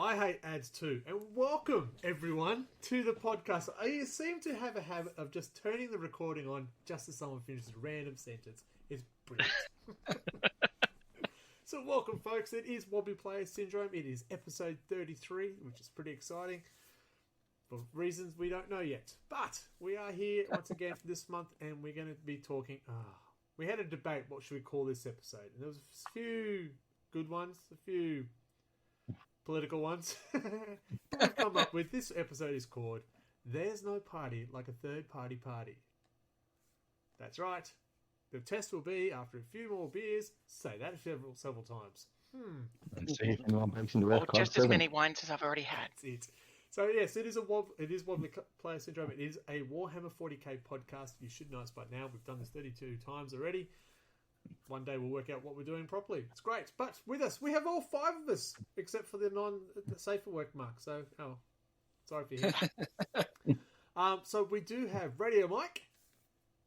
I hate ads too. And welcome, everyone, to the podcast. I seem to have a habit of just turning the recording on just as someone finishes a random sentence. It's brilliant. So welcome, folks. It is Wobbly Player Syndrome. It is episode 33, which is pretty exciting. For reasons we don't know yet. But we are here once again for this month, and we're going to be talking... we had a debate, what should we call this episode? And there was a few good ones, a few political ones. I've come up with this episode is called There's No Party Like a Third Party Party. That's right. The test will be, after a few more beers, say that several times. And see if anyone breaks into or just as many wines as I've already had. That's it. So yes, it is Wobbly Player Syndrome. It is a Warhammer 40k podcast. You should know us by now. We've done this 32 times already. One day we'll work out what we're doing properly. It's great. But with us, we have all five of us, except for the safe for work Mark. So, sorry for you. So we do have Radio Mike.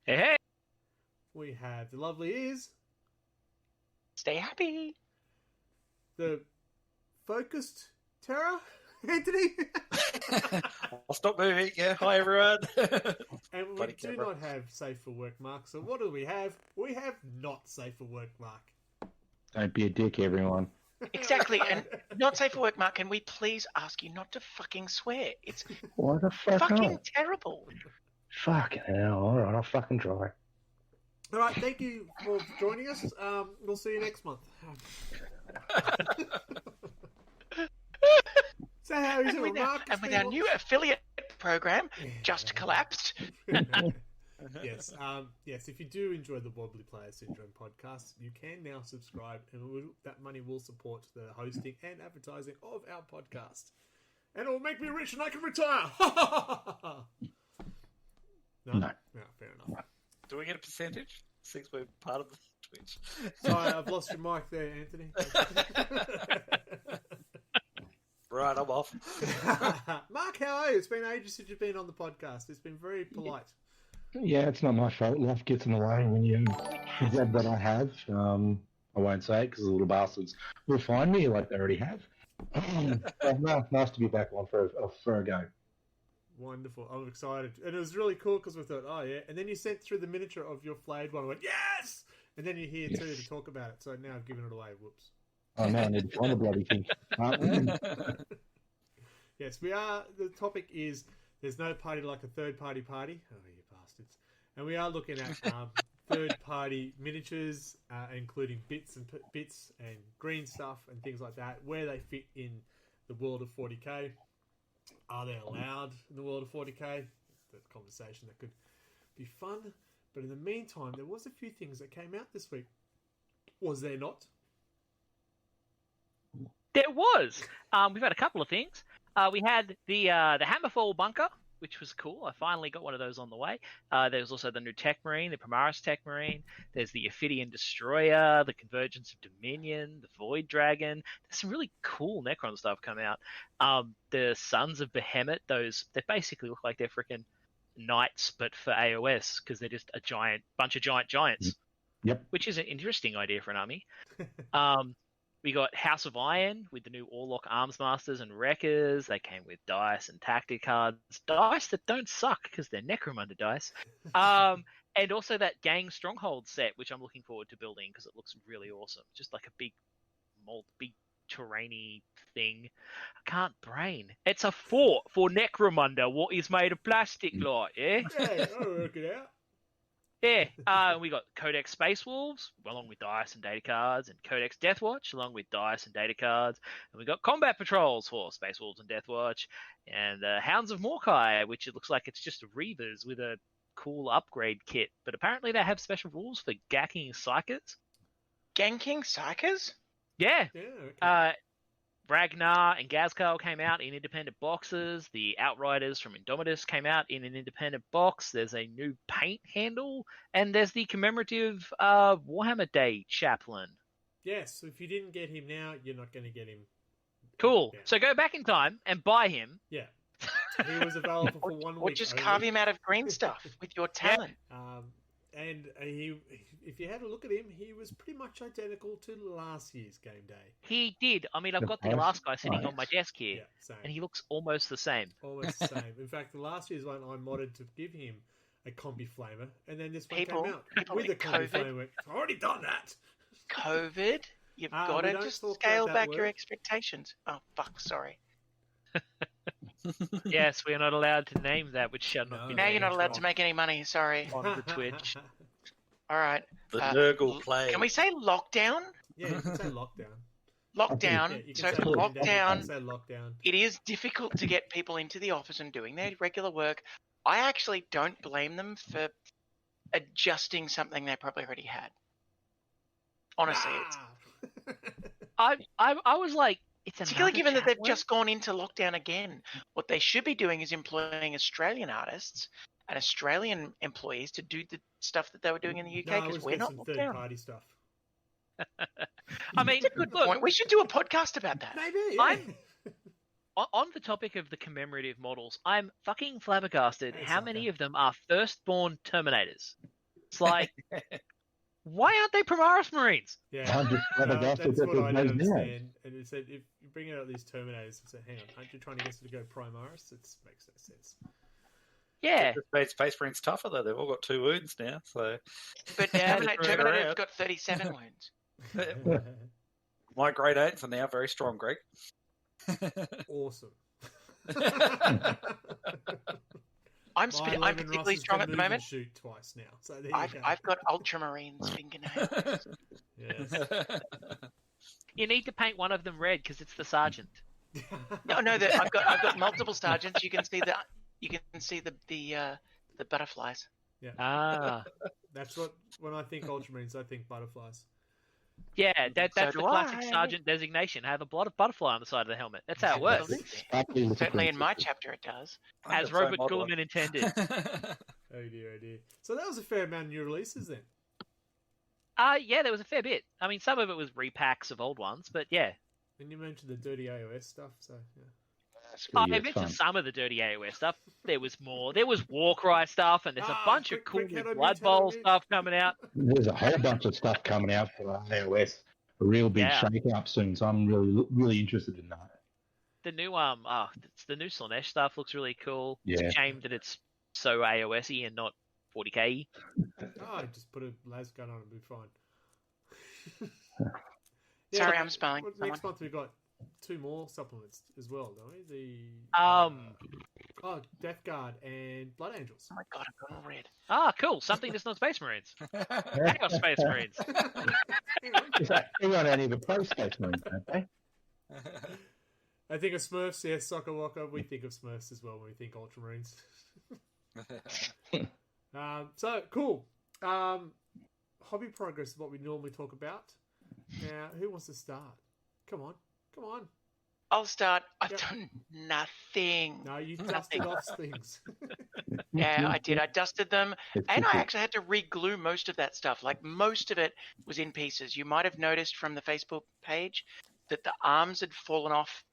Hey. We have the lovely Ears. Stay happy. The focused Terra. Anthony? I'll stop moving. Yeah, hi everyone. And we do not have safe for work Mark. So what do we have? We have not safe for work Mark. Don't be a dick, everyone. Exactly, and not safe for work, Mark. Can we please ask you not to fucking swear? It's Why the fuck fucking not? terrible. Fucking hell. Alright, I'll fucking try. Alright, thank you for joining us. We'll see you next month. So how is it, Mark? And with our new affiliate program, just collapsed. Yes, yes. If you do enjoy the Wobbly Player Syndrome podcast, you can now subscribe, and that money will support the hosting and advertising of our podcast, and it will make me rich, and I can retire. No, fair enough. Do we get a percentage since we're part of the Twitch? Sorry, I've lost your mic there, Anthony. Right, I'm off. Mark, how are you? It's been ages since you've been on the podcast. It's been very polite. Yeah, it's not my fault. Life gets in the way when you the job that I have. I won't say it because the little bastards will find me like they already have. No, nice to be back on for a go. Wonderful. I'm excited. And it was really cool because we thought, oh, yeah. And then you sent through the miniature of your flayed one. I went, yes! And then you're here, too, to talk about it. So now I've given it away. Whoops. Oh, no, I need to find the bloody thing. Yes, we are. The topic is there's no party like a third-party party. Oh, you bastards. And we are looking at third-party miniatures, including bits and green stuff and things like that, where they fit in the world of 40k. Are they allowed in the world of 40k? That's a conversation that could be fun. But in the meantime, there was a few things that came out this week. Was there not? There was. We've had a couple of things. We had the Hammerfall bunker, which was cool. I finally got one of those on the way. There's also the new Tech Marine, the Primaris Tech Marine. There's the Ophidian Destroyer, the Convergence of Dominion, the Void Dragon. There's some really cool Necron stuff come out. The Sons of Behemoth, they basically look like they're freaking knights, but for AOS, because they're just a bunch of giants. Yep. Which is an interesting idea for an army. We got House of Iron with the new Orlok Arms Masters and Wreckers. They came with dice and tactic cards. Dice that don't suck because they're Necromunda dice. And also that Gang Stronghold set, which I'm looking forward to building because it looks really awesome. Just like a big terrainy thing. I can't brain. It's a fort for Necromunda. What is made of plastic, like, yeah? Yeah, I'll work it out. Yeah, we got Codex Space Wolves, along with dice and data cards, and Codex Deathwatch, along with dice and data cards. And we got Combat Patrols for Space Wolves and Deathwatch, and Hounds of Morkai, which it looks like it's just Reavers with a cool upgrade kit. But apparently they have special rules for gacking Psychers. Ganking Psychers? Yeah. Okay. Ragnar and Gazkal came out in independent boxes. The Outriders from Indomitus came out in an independent box. There's a new paint handle. And there's the commemorative Warhammer Day chaplain. Yes, so if you didn't get him now, you're not going to get him. Cool. Yeah. So go back in time and buy him. Yeah. He was available for 1 week. Or just only. carve him out of green stuff with your talent. And he, if you had a look at him, he was pretty much identical to last year's game day. He did. I mean, I've got the Nice. last guy sitting on my Nice. desk here, Yeah, same. and he looks almost the same. Almost the same. In fact, the last year's one I modded to give him a combi flamer, and then this one People came out with with a combi COVID. flamer. I've already done that. COVID. You've Ah, got we to don't just talk scale about that back your word. expectations. Oh fuck! Sorry. Yes, we are not allowed to name that, which shall not No. be Now you're not named allowed to make any money. Sorry. on the Twitch. All right. The Uh, Nurgle play. Can we say lockdown? Yeah, you can say lockdown. Lockdown. Yeah, you can So say lockdown. You lockdown. can say lockdown. It is difficult to get people into the office and doing their regular work. I actually don't blame them for adjusting something they probably already had. Honestly, it's, Ah. I was like, it's particularly another given that they've chat just gone into lockdown again. What they should be doing is employing Australian artists and Australian employees to do the stuff that they were doing in the UK No, because it's we're got not some locked third down. party stuff. I mean, Good look, point. We should do a podcast about that. Maybe. Yeah. I'm- on the topic of the commemorative models, I'm fucking flabbergasted Hey, how sucker. many of them are firstborn Terminators. It's like, why aren't they Primaris Marines? Yeah. I'm just flabbergasted That's that what I there's don't no names. understand. And it said if you bring out these Terminators and say, hang on, aren't you trying to get us to go Primaris? It makes no sense. Yeah, Space Marine's tougher though. They've all got 2 wounds now. So But Yeah, Terminator's around. got 37 wounds. my grade 8s are now very strong, Greg. Awesome. I'm My I'm Logan particularly Ross has strong been at the moved and moment. shoot twice now. So there you I've go. I've got ultramarines fingernails. Yes. you need to paint one of them red because it's the sergeant. No, I've got multiple sergeants. You can see the butterflies. Ah, That's what, when I think Ultramarines, I think butterflies. yeah, that's So the do classic I. sergeant designation. Have a butterfly on the side of the helmet. That's how it works. Absolutely. Sparkly little Certainly in my princess. chapter it does. As Robert Gulliman intended. Oh dear, oh dear. So that was a fair amount of new releases then. Yeah, there was a fair bit. I mean, some of it was repacks of old ones, but yeah. And you mentioned the dirty AOS stuff, so yeah. That's I pretty mentioned fun. some of the dirty AOS stuff. There was more. There was Warcry stuff, and there's a bunch of cool quick, new head on Blood me, Bowl head on me. stuff coming out. There's a whole bunch of stuff coming out for iOS. A real big Yeah. shake up soon, so I'm really interested in that. The new it's the new Slanesh stuff looks really cool. It's Yeah. a shame that it's so AOS-y and not 40k. Oh, just put a las gun on and be fine. Sorry, I'm spelling Next someone. month we've got 2 more supplements as well, don't we? Death Guard and Blood Angels. Oh my god, I've got all red. Cool. Something that's not Space Marines. Chaos Space Marines. They got any of the Pro Space Marines, don't they? I think of Smurfs, yes, Soccer Walker. We think of Smurfs as well when we think Ultramarines. So, cool. Hobby progress is what we normally talk about. Now, who wants to start? Come on. I'll start. I've Yep. done nothing. No, you dusted off things. Yeah, I did. I dusted them, It's and I good. actually had to re-glue most of that stuff. Like most of it was in pieces. You might have noticed from the Facebook page that the arms had fallen off,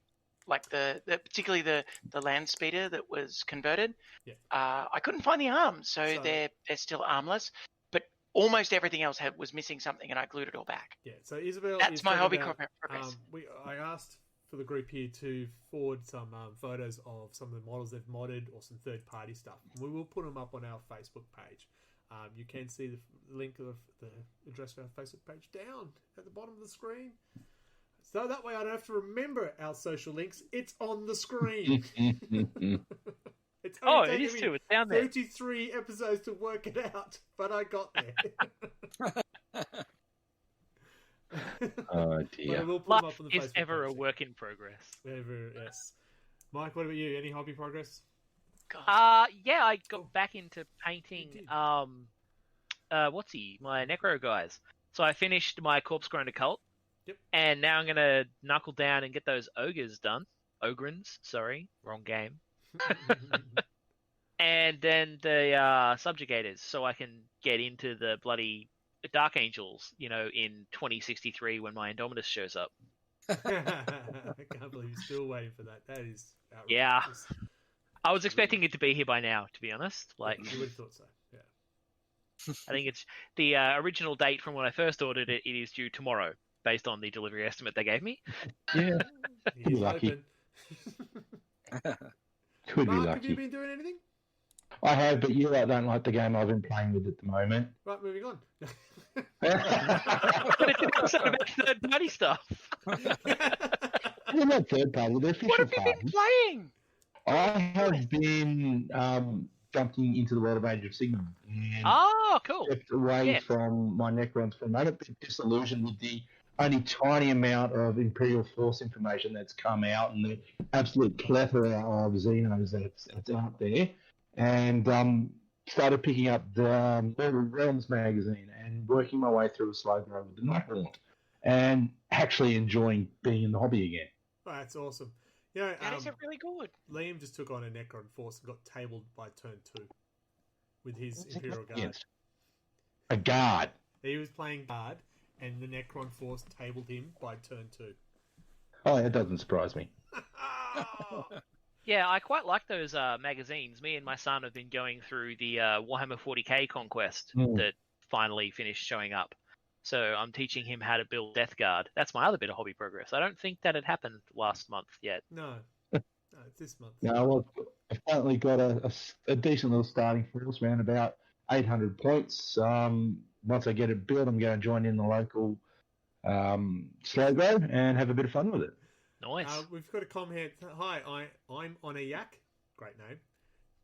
like particularly the land speeder that was converted. Yeah. I couldn't find the arms, so So- they're still armless. But almost everything else was missing something, and I glued it all back. Yeah, so Isabel That's is my talking hobby about, progress. I asked for the group here to forward some photos of some of the models they've modded or some third-party stuff. We will put them up on our Facebook page. You can see the link of the address of our Facebook page down at the bottom of the screen. So that way I don't have to remember our social links. It's on the screen. It's Oh, only it taken is me too. It's down there. 33 episodes to work it out, but I got there. Oh But dear. we'll put them Life up on the is Facebook ever a page. work in progress. Yes. Mike, what about you? Any hobby progress? God. Yeah, I Oh. got back into painting. You did. My Necro guys. So I finished my Corpse Grinder Cult. Yep. And now I'm gonna knuckle down and get those ogres done. Ogrins, sorry, wrong game. And then the subjugators, so I can get into the bloody Dark Angels, in 2063 when my Indominus shows up. I can't believe you're still waiting for that. That is outrageous. Yeah. I was expecting it to be here by now, to be honest. Like, You would have thought so, yeah. I think it's the original date from when I first ordered it. It is due tomorrow, based on the delivery estimate they gave me. Yeah, He's Be lucky. open. could be Mark, have you lucky. been doing anything? I have, but you don't like the game I've been playing with at the moment. Right, moving on. But it's an episode about third-party stuff. They're not third party, they're What official have you been parties. playing? I have been jumping into the world of Age of Sigmar and Oh, cool. stepped away Yeah. from my Necrons for a moment, bit disillusioned with the only tiny amount of Imperial Force information that's come out and the absolute plethora of Xenos that's out there. And started picking up the Mortal Realms magazine and working my way through a slow grow with the Nighthaunt and actually enjoying being in the hobby again. Oh, that's awesome. You know, That is really good. Liam just took on a Necron force and got tabled by turn 2 with his What's Imperial it Guard. against? A guard. He was playing guard, and the Necron force tabled him by turn 2. Oh, that doesn't surprise me. Yeah, I quite like those magazines. Me and my son have been going through the Warhammer 40k conquest that finally finished showing up. So I'm teaching him how to build Death Guard. That's my other bit of hobby progress. I don't think that had happened last month yet. No, it's this month. No, well, I've finally got a decent little starting force, around about 800 points. Once I get it built, I'm going to join in the local slow go and have a bit of fun with it. Nice. We've got a comment. Hi, I'm on a yak. Great name.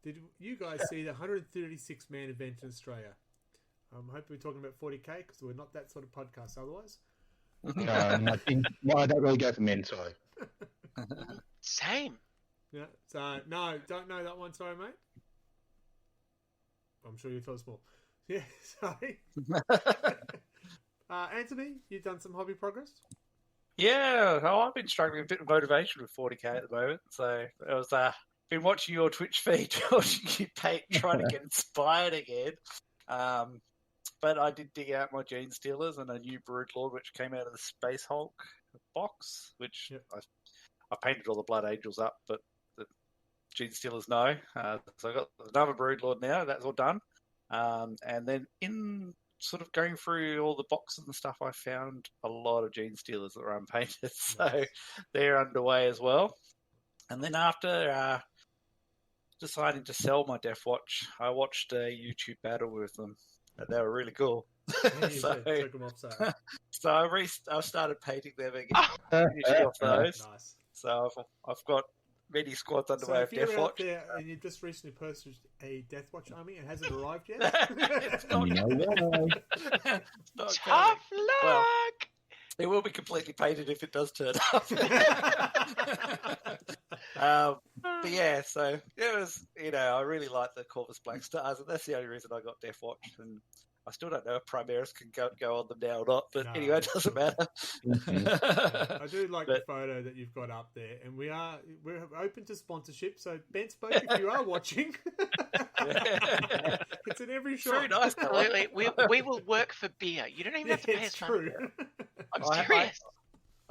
Did you guys see the 136-man event in Australia? I'm hoping we're talking about 40k because we're not that sort of podcast otherwise. I don't really go for men, sorry. Same. Yeah. So no, don't know that one. Sorry, mate. I'm sure you'll tell us more. Yeah. Sorry. Anthony, you've done some hobby progress. Yeah, I've been struggling a bit with motivation with 40k at the moment. So I was been watching your Twitch feed, watching you paint, trying to get inspired again. But I did dig out my Gene Stealers and a new Brood Lord, which came out of the Space Hulk box, which I painted all the Blood Angels up, but the Gene Stealers no. So I got another Brood Lord now. That's all done. And then in sort of going through all the boxes and stuff, I found a lot of Gene Stealers that were unpainted, so they're underway as well. And then after deciding to sell my Death Watch, I watched a YouTube battle with them. They were really cool. So I started painting them again, finishing off those. Nice. So I've got many squads underway of Death Watch. There and you've just recently purchased a Death Watch army and hasn't arrived yet. It's not Tough coming. luck. Well, it will be completely painted if it does turn up. But yeah, so it was, I really like the Corvus Black Stars, and that's the only reason I got Death Watch. And I still don't know if Primaris can go on them now or not, but anyway, it doesn't matter. I do like the photo that you've got up there, and we're open to sponsorship. So Ben Spoke, if you are watching, it's in every shot. Very nice. Absolutely, we will work for beer. You don't even have to pay us money. I'm serious.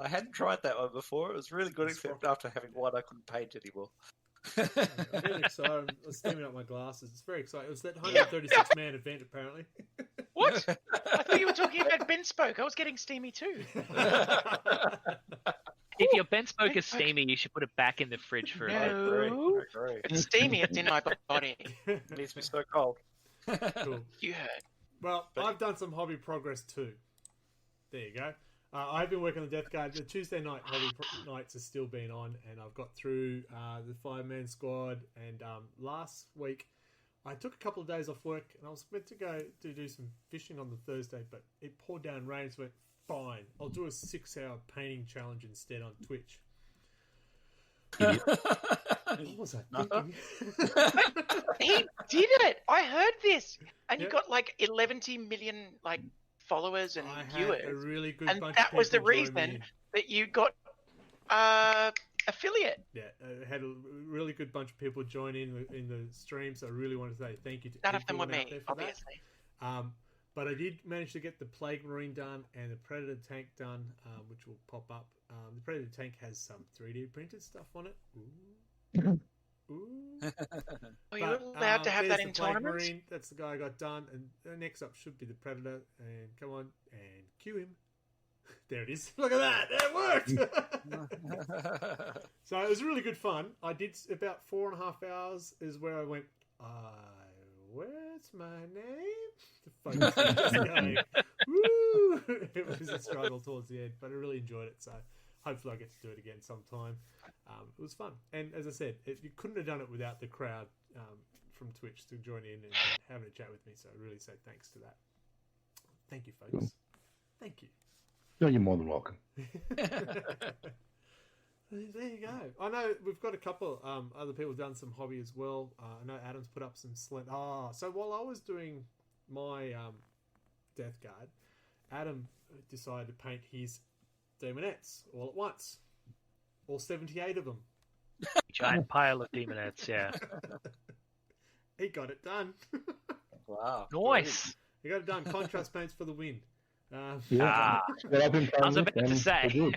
I hadn't tried that one before. It was really good, except after having one, I couldn't paint anymore. I'm really excited. I'm steaming up my glasses. It's very exciting. It was that 136-man event, apparently. What? I thought you were talking about Ben Spoke. I was getting steamy too. If your Ben Spoke is steamy, you should put it back in the fridge for a bit. No. If it's steamy, it's in my body. It needs to be so cold. Cool. You heard. Well, I've done some hobby progress too. There you go. I've been working on the Death Guard. The Tuesday night hobby nights have still been on, and I've got through the 5-man squad. And last week, I took a couple of days off work, and I was meant to go to do some fishing on the Thursday, but it poured down rain, so I went, fine, I'll do a 6-hour painting challenge instead on Twitch. What was I thinking? He did it! I heard this! And you got like 11 million followers and viewers. A really good and bunch that of was the people join me. reason that you got affiliate. Yeah, I had a really good bunch of people join in the stream, so I really want to say thank you to None of them were everyone out me, there for obviously. that. But I did manage to get the Plague Marine done and the Predator tank done, which will pop up. The Predator tank has some 3D printed stuff on it. Ooh. Ooh. Are you allowed to have there's that the in Plague tournaments? Marine. That's the guy I got done. And next up should be the Predator. And come on, and cue him. There it is. Look at that. It worked. So it was really good fun. I did about 4.5 hours is where I went, where's my name? The phone was just going, woo! It was a struggle towards the end, but I really enjoyed it. So hopefully I get to do it again sometime. It was fun. And as I said, you couldn't have done it without the crowd from Twitch to join in and having a chat with me. So I really say thanks to that. Thank you, folks. Cool. Thank you. No, you're more than welcome. There you go. I know we've got a couple other people done some hobby as well. I know Adam's put up some so while I was doing my Death Guard, Adam decided to paint his demonettes all at once. All 78 of them. Giant pile of demonettes, yeah. He got it done. Wow. Nice. He got it done. Contrast paints for the win. Yeah. Well, I've been I was playing about to with them. say. They're good.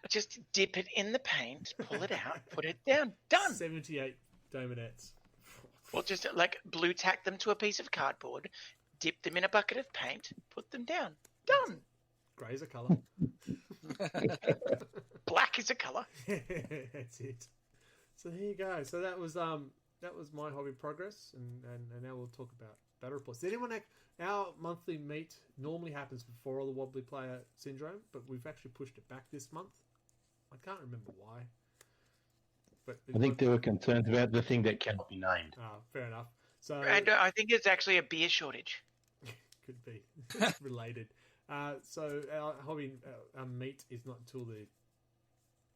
Just dip it in the paint, pull it out, put it down. Done. 78 demonettes. Well, just like blue tack them to a piece of cardboard, dip them in a bucket of paint, put them down. Done. Grey's a colour. Black is a colour. That's it. So there you go. So that was my hobby progress, and now we'll talk about battle reports. Did anyone our monthly meet normally happens before all the Wobbly Player Syndrome, but we've actually pushed it back this month. I can't remember why. But I think they were concerned about the thing that cannot be named. Fair enough. So And I think it's actually a beer shortage. could be related. So our hobby meet is not until the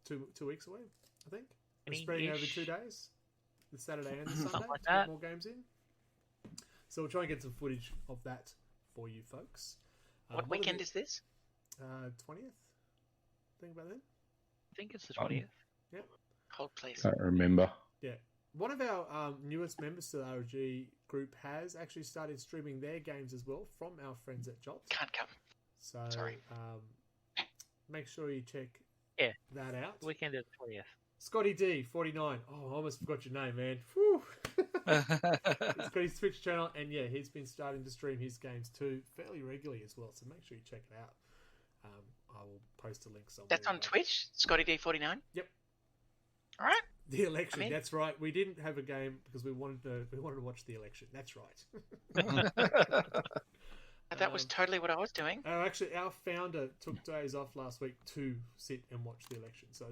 two weeks away, I think. We're spreading over 2 days, the Saturday and the Sunday, like to get that. more games in. So we'll try and get some footage of that for you folks. What weekend is this? 20th? Think about that. I think it's the 20th. Hold, please. Can't remember. Yeah. One of our newest members to the RG group has actually started streaming their games as well from our friends at Jolt. Can't come. So Sorry. make sure you check that out. The weekend of the 20th. Scotty D, 49. Oh, I almost forgot your name, man. Whew. He's got his Twitch channel, and yeah, he's been starting to stream his games too fairly regularly as well. So make sure you check it out. I will post a link somewhere. That's on Twitch, Scotty D49? Yep. All right. The election. I mean- That's right. We didn't have a game because we wanted to watch the election. That's right. That was totally what I was doing. Actually, our founder took days off last week to sit and watch the election. So,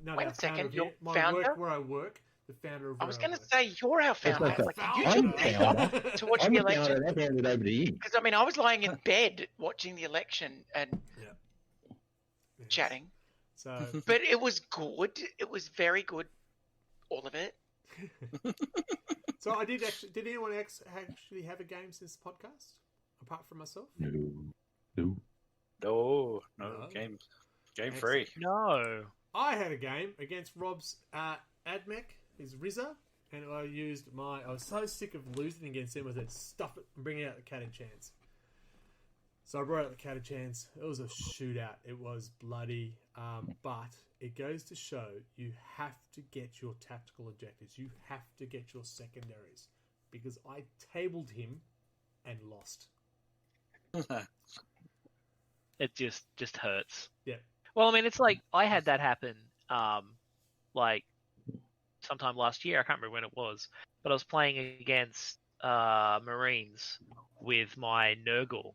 not Wait our a second, founder of your here. My founder? work where I work, the founder of. I was going to say you're our founder. okay. Like, you I'm shouldn't the be founder. to watch I'm the the founder, election. and I've handed it over to you. Because I mean, I was lying in bed watching the election and chatting, So, but it was good. It was very good, all of it. so I did actually. Did anyone actually have a game since the podcast, apart from myself? No. No, No. game free. No. I had a game against Rob's Admech, his Rizza, and I was so sick of losing against him. I said, stuff it and bring out the Catachans. So I brought out the Catachans. It was a shootout. It was bloody, but it goes to show you have to get your tactical objectives. You have to get your secondaries, because I tabled him and lost. It just hurts. Yeah. Well, I mean, it's like I had that happen, like sometime last year. I can't remember when it was, but I was playing against Marines with my Nurgle,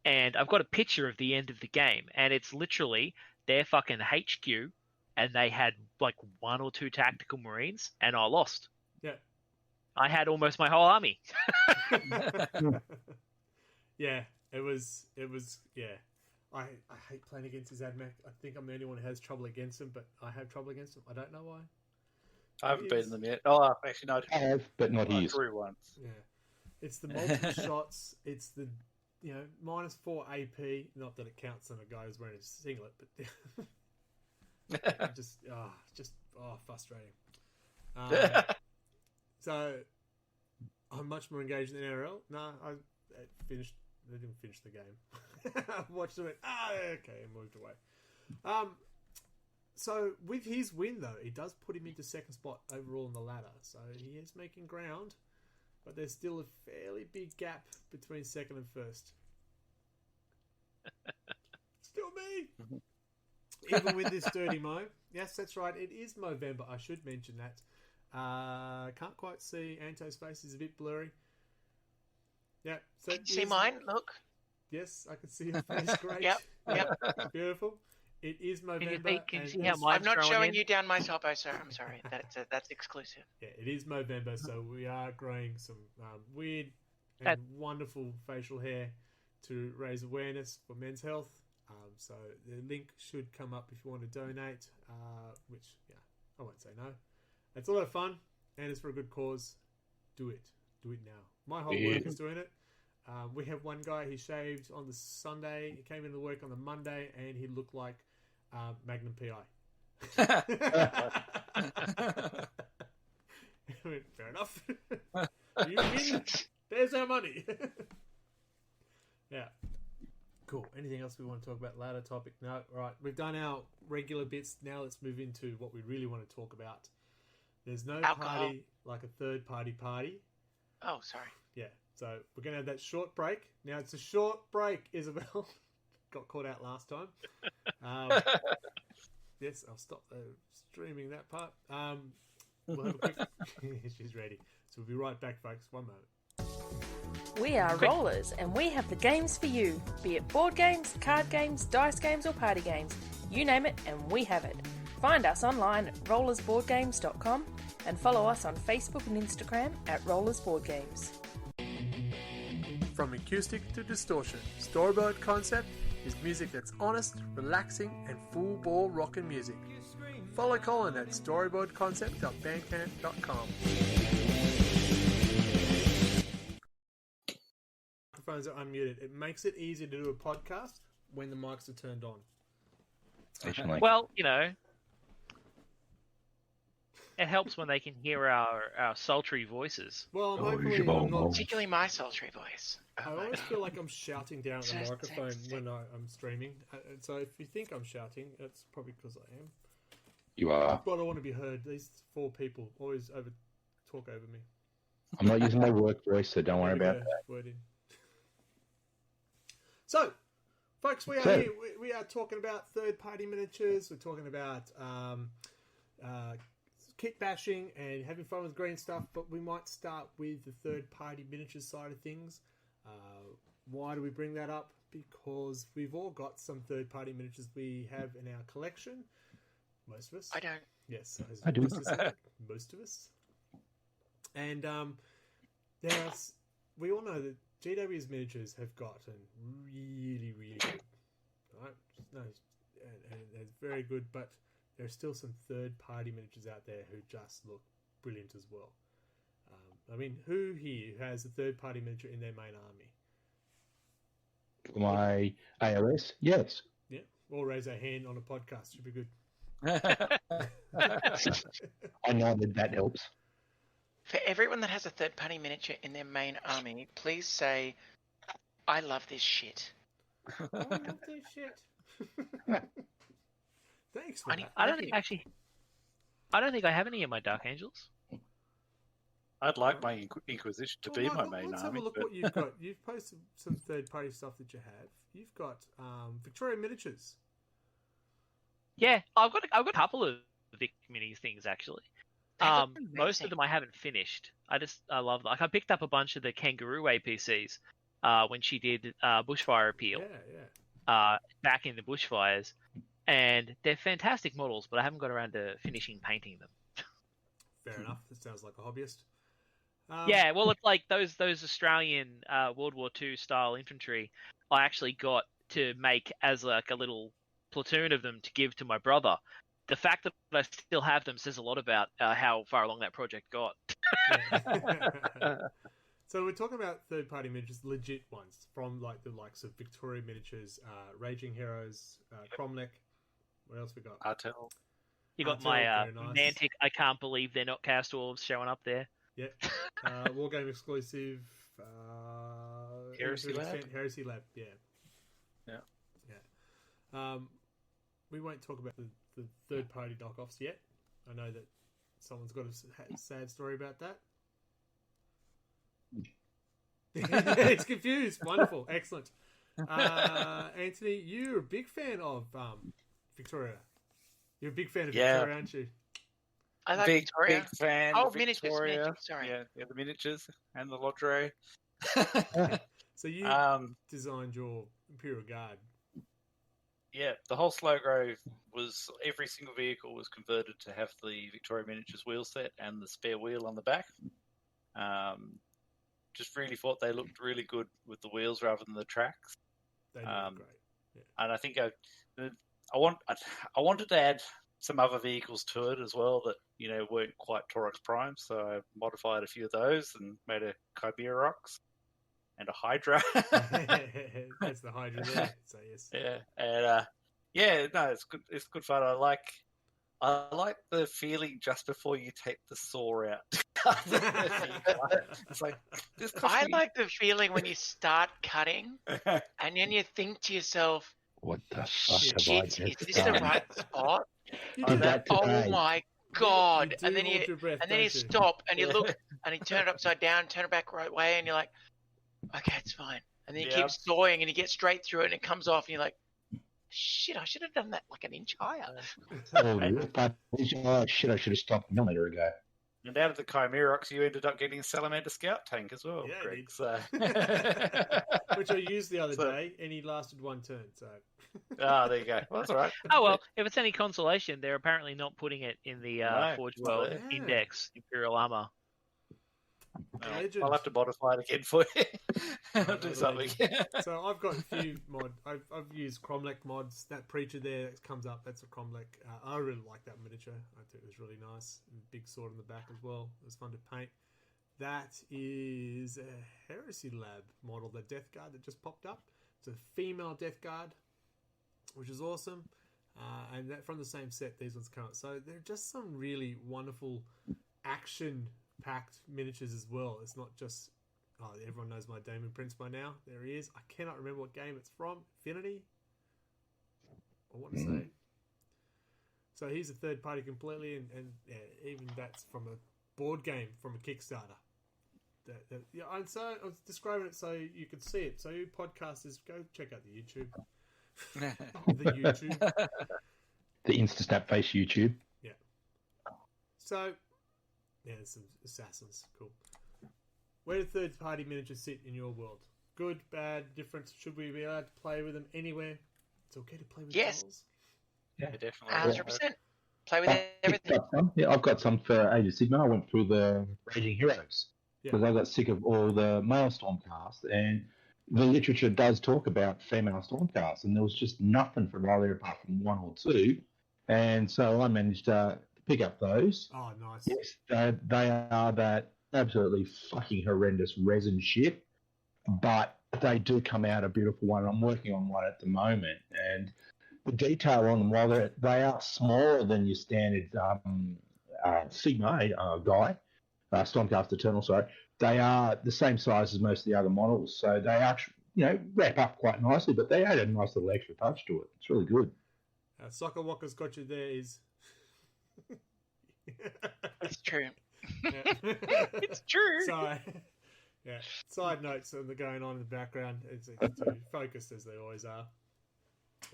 and I've got a picture of the end of the game, and it's literally their fucking HQ, and they had like 1 or 2 tactical Marines, and I lost. Yeah. I had almost my whole army. Yeah, it was, yeah. I hate playing against his Admech. I think I'm the only one who has trouble against him, but I have trouble against him. I don't know why. I haven't beaten them yet. Oh, actually, no. I have, but not I his. drew once. Yeah. It's the multiple shots. It's the, -4 AP. Not that it counts on a guy who's wearing a singlet, but just frustrating. So I'm much more engaged in NRL. No, I finished. They didn't finish the game. I watched it. Okay, and moved away. So with his win though, it does put him into second spot overall in the ladder. So he is making ground. but there's still a fairly big gap between second and first. Still me. Even with this dirty Mo. Yes, that's right. It is Movember. I should mention that. Can't quite see. Anto's face is a bit blurry. Yeah. So Can you see mine? Look. Yes, I can see your face. Great. Yep. Beautiful. It is Can you Movember. can you and see how it's- mine's I'm not growing showing in? you down my topo, sir. I'm sorry. That's exclusive. Yeah, it is Movember, so we are growing some weird and That- wonderful facial hair to raise awareness for men's health. So the link should come up if you want to donate, which, yeah, I won't say no. It's a lot of fun, and it's for a good cause. Do it. Do it now. My whole work is doing it. We have one guy, he shaved on the Sunday, he came into work on the Monday, and he looked like Magnum PI. Fair enough. You win. There's our money. Yeah. Cool. Anything else we want to talk about? Louder topic? No. All right. We've done our regular bits. Now let's move into what we really want to talk about. There's no Alcohol. party like a third party. Oh, sorry. Yeah. So we're going to have that short break. Now it's a short break, Isabel. Got caught out last time. Yes, I'll stop streaming that part. We'll have a quick... She's ready. So we'll be right back, folks. One moment. We are Rollers, and we have the games for you. Be it board games, card games, dice games, or party games. You name it, and we have it. Find us online at rollersboardgames.com and follow us on Facebook and Instagram at rollersboardgames. From acoustic to distortion, Storyboard Concept is music that's honest, relaxing, and full ball rockin' music. Follow Colin at storyboardconcept.bandcamp.com. Microphones are unmuted. It makes it easier to do a podcast when the mics are turned on. Definitely. Well, you know, it helps when they can hear our sultry voices. Well, Oh, hopefully you I'm not. Particularly my sultry voice. I always feel like I'm shouting down at the Just microphone text when I'm streaming. So if you think I'm shouting, that's probably because I am. You are. But I want to be heard. These four people always talk over me. I'm not using my work voice, so don't worry There we about go. that. Word in. So, folks, we are So- here. We are talking about third-party miniatures. We're talking about kit bashing and having fun with green stuff. But we might start with the third-party miniatures side of things. Why do we bring that up? Because we've all got some third-party miniatures we have in our collection. Most of us. I don't. Yes, as I do. Mr. said, most of us. And we all know that GW's miniatures have gotten really, really good. Right? No, and it's very good, but there are still some third-party miniatures out there who just look brilliant as well. I mean, who here has a third-party miniature in their main army? For my AOS, yes. Yeah, or raise a hand on a podcast. Should be good. I nodded, that helps. For everyone that has a third-party miniature in their main army, please say, "I love this shit." I love this shit. Thanks for I need- that. I don't think I have any of my Dark Angels. I'd like my Inquisition to be Well, my Michael, main let's army. have a look but- what you've got. You've posted some third-party stuff that you have. You've got Victoria Miniatures. Yeah, I've got a couple of Vic Minis things actually. They look Most amazing. of them I haven't finished. I love them. Like I picked up a bunch of the Kangaroo APCs when she did Bushfire Appeal Yeah. back in the bushfires, and they're fantastic models. But I haven't got around to finishing painting them. Fair enough. That sounds like a hobbyist. Yeah, well, it's like those Australian World War II style infantry. I actually got to make as like a little platoon of them to give to my brother. The fact that I still have them says a lot about how far along that project got. Yeah. So we're talking about third-party miniatures, legit ones from like the likes of Victoria Miniatures, Raging Heroes, Cromlech. What else we got? Artel. You got Artel, my very nice. Mantic. I can't believe they're not cast dwarves showing up there. Yep. Wargame exclusive. Heresy Lab? Heresy Lab. Yeah. Yeah. Yeah. We won't talk about the third-party knockoffs yet. I know that someone's got a sad story about that. He's confused. Wonderful. Excellent. Anthony, you're a big fan of Victoria. You're a big fan of Victoria, aren't you? I like big Victoria. fan. Oh, of Victoria. miniatures. Sorry. Yeah, the miniatures and the lingerie. So you designed your Imperial Guard. Yeah, the whole slow grove was every single vehicle was converted to have the Victoria Miniatures wheel set and the spare wheel on the back. Just really thought they looked really good with the wheels rather than the tracks. They look great. Yeah. And I think I wanted to add some other vehicles to it as well that weren't quite Taurox Prime, so I modified a few of those and made a Chimerox and a Hydra. That's the Hydra there. So yes. Yeah, and it's good. It's good fun. I like the feeling just before you take the saw out. It's like I like the feeling when you start cutting and then you think to yourself, What the fuck shit, have I is just this done? the right spot? You did that today. Oh my god! You And then hold your breath, you don't you? stop and you look and you turn it upside down, turn it back right way, and you're like, okay, it's fine. And then you keep sawing and you get straight through it and it comes off and you're like, shit, I should have done that like an inch higher. Oh shit! I should have stopped a millimeter ago. And out of the Chimerox, you ended up getting a Salamander Scout tank as well, Yeah, Greg. indeed. So. Which I used the other day, and he lasted one turn. So. There you go. Well, that's all right. Oh well, if it's any consolation, they're apparently not putting it in the Forge World Yeah. Index Imperial Armor. Legend. I'll have to modify it again for you. I'll do Legend. something. So I've got a few I've used Cromlech mods. That preacher there that comes up, that's a Cromlech. I really like that miniature. I think it was really nice. And big sword on the back as well. It was fun to paint. That is a Heresy Lab model, the Death Guard that just popped up. It's a female Death Guard, which is awesome. And that from the same set, these ones come up. So they're just some really wonderful action-packed miniatures as well. It's not just... Oh, everyone knows my Damon Prince by now. There he is. I cannot remember what game it's from. Infinity? I want to say. So he's a third party completely, and yeah, even that's from a board game from a Kickstarter. Yeah, and so I was describing it so you could see it. So you podcasters, go check out the YouTube. The YouTube. The Instasnap face YouTube. Yeah. So, yeah, there's some assassins. Cool. Where do third-party miniatures sit in your world? Good, bad, different? Should we be allowed to play with them anywhere? It's okay to play with dolls? Yeah, definitely. 100%. Play with everything. I've got some for Age of Sigma. I went through the Raging Heroes because I got sick of all the male Stormcast, and the literature does talk about female Stormcast, and there was just nothing from either apart from one or two, and so I managed to pick up those. Oh, nice. Yes, they are that absolutely fucking horrendous resin shit, but they do come out a beautiful one. I'm working on one at the moment, and the detail on them, while they are smaller than your standard Sigma guy, Stormcast Eternal, sorry, they are the same size as most of the other models, so they actually, wrap up quite nicely, but they add a nice little extra touch to it. It's really good. Soccer Walker's got you there is... It's true. It's true. So, yeah. Side notes that are going on in the background. It's focused as they always are.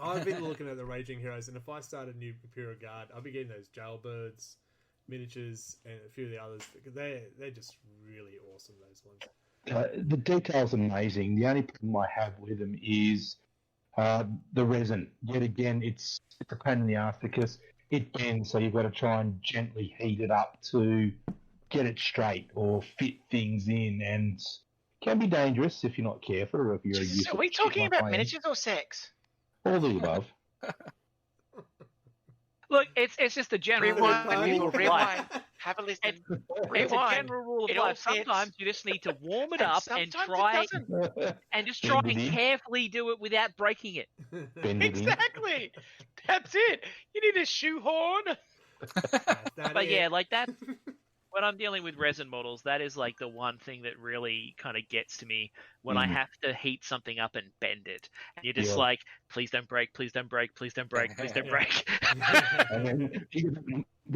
I've been looking at the Raging Heroes, and if I start a new Imperial Guard, I'll be getting those Jailbirds miniatures and a few of the others. They're just really awesome, those ones. The detail's amazing. The only problem I have with them is the resin. Yet again, it's a pain in the ass because it bends, so you've got to try and gently heat it up to get it straight or fit things in, and can be dangerous if you're not careful or if you're Jesus, are we talking about miniatures or sex? All the above. Look, it's just a general Rewind, rule people, of life. rewind. Have a listen. It's a Rewind. general rule of It all life. fits. Sometimes you just need to warm it And up and sometimes try it doesn't. and just try Bend it and in. carefully do it without breaking it. Bend it in. Exactly. That's it. You need a shoehorn. But yeah, like that. When I'm dealing with resin models, that is like the one thing that really kind of gets to me when I have to heat something up and bend it. And you're just like, please don't break, please don't break, please don't break, please don't break. And then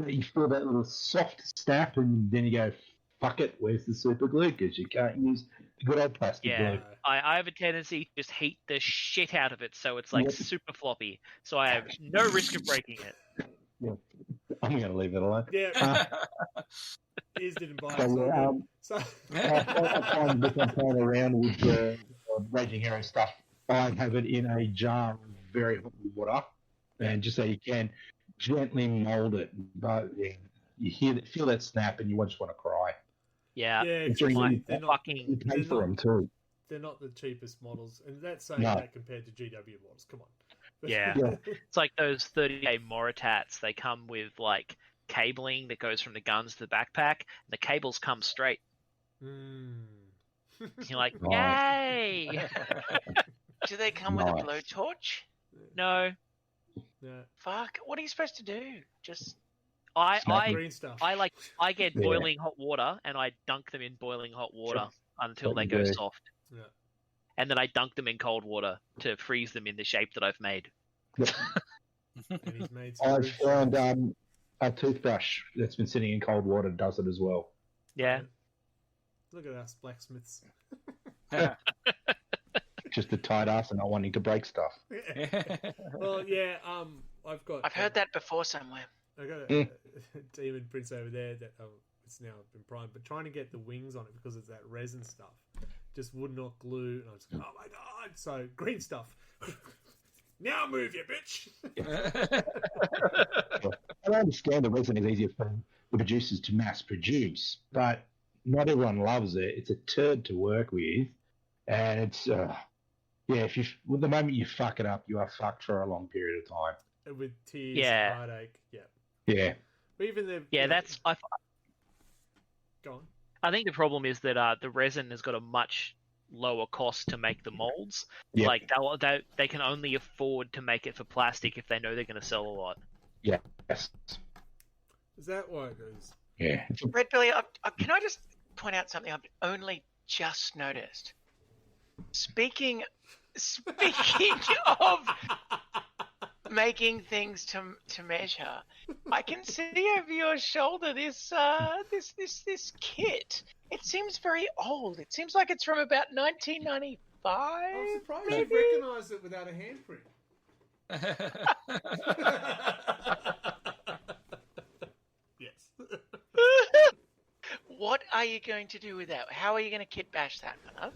you feel that little soft snap, and then you go, fuck it, where's the super glue? Because you can't use the good old plastic Yeah. glue. I have a tendency to just heat the shit out of it, so it's like Yep. super floppy. So I have no risk of breaking it. I'm going to leave it alone. Yeah. Ears didn't buy it. So, I'm playing around with the Raging Hero stuff. I have it in a jar of very hot water, and just so you can gently mold it. But yeah, you feel that snap, and you just want to cry. Yeah. it's It's like, really- they're You not, pay for them too. they're not the cheapest models, and that's saying No. that compared to GW models. Come on. Yeah. Yeah. It's like those 30-day Moritats. They come with like cabling that goes from the guns to the backpack. And the cables come straight. You're like, Right. yay! Do they come with a Nice. blowtorch? No, Yeah. Fuck. What are you supposed to do? Just I Green stuff. I get Yeah. boiling hot water and I dunk them in boiling hot water until What they you go do. soft. Yeah. And then I dunk them in cold water to freeze them in the shape that I've made. And he's made some I rude found shapes. a toothbrush that's been sitting in cold water does it as well. Yeah. Look at us blacksmiths. Just a tight ass and not wanting to break stuff. Well, yeah. I've I've heard that before somewhere. I got a demon prince over there that it's now been primed, but trying to get the wings on it because it's that resin stuff just would not glue. And I was like, oh my god! So green stuff. Now move, you bitch. I understand the resin is easier for the producers to mass produce, but not everyone loves it. It's a turd to work with, and it's the moment you fuck it up, you are fucked for a long period of time. With tears, Yeah. heartache. Yeah. Yeah, But even the go on. I think the problem is that the resin has got a much lower cost to make the molds. Yeah. Like they can only afford to make it for plastic if they know they're going to sell a lot. yes, Is that why it goes? yeah. Red Billy, can I just point out something I've only just noticed? Speaking of making things to measure, I can see over your shoulder this kit. It seems very old. It seems like it's from about 1995. I'm surprised maybe? you recognise it without a handprint. Yes. What are you going to do with that? How are you going to kit bash that, Fana?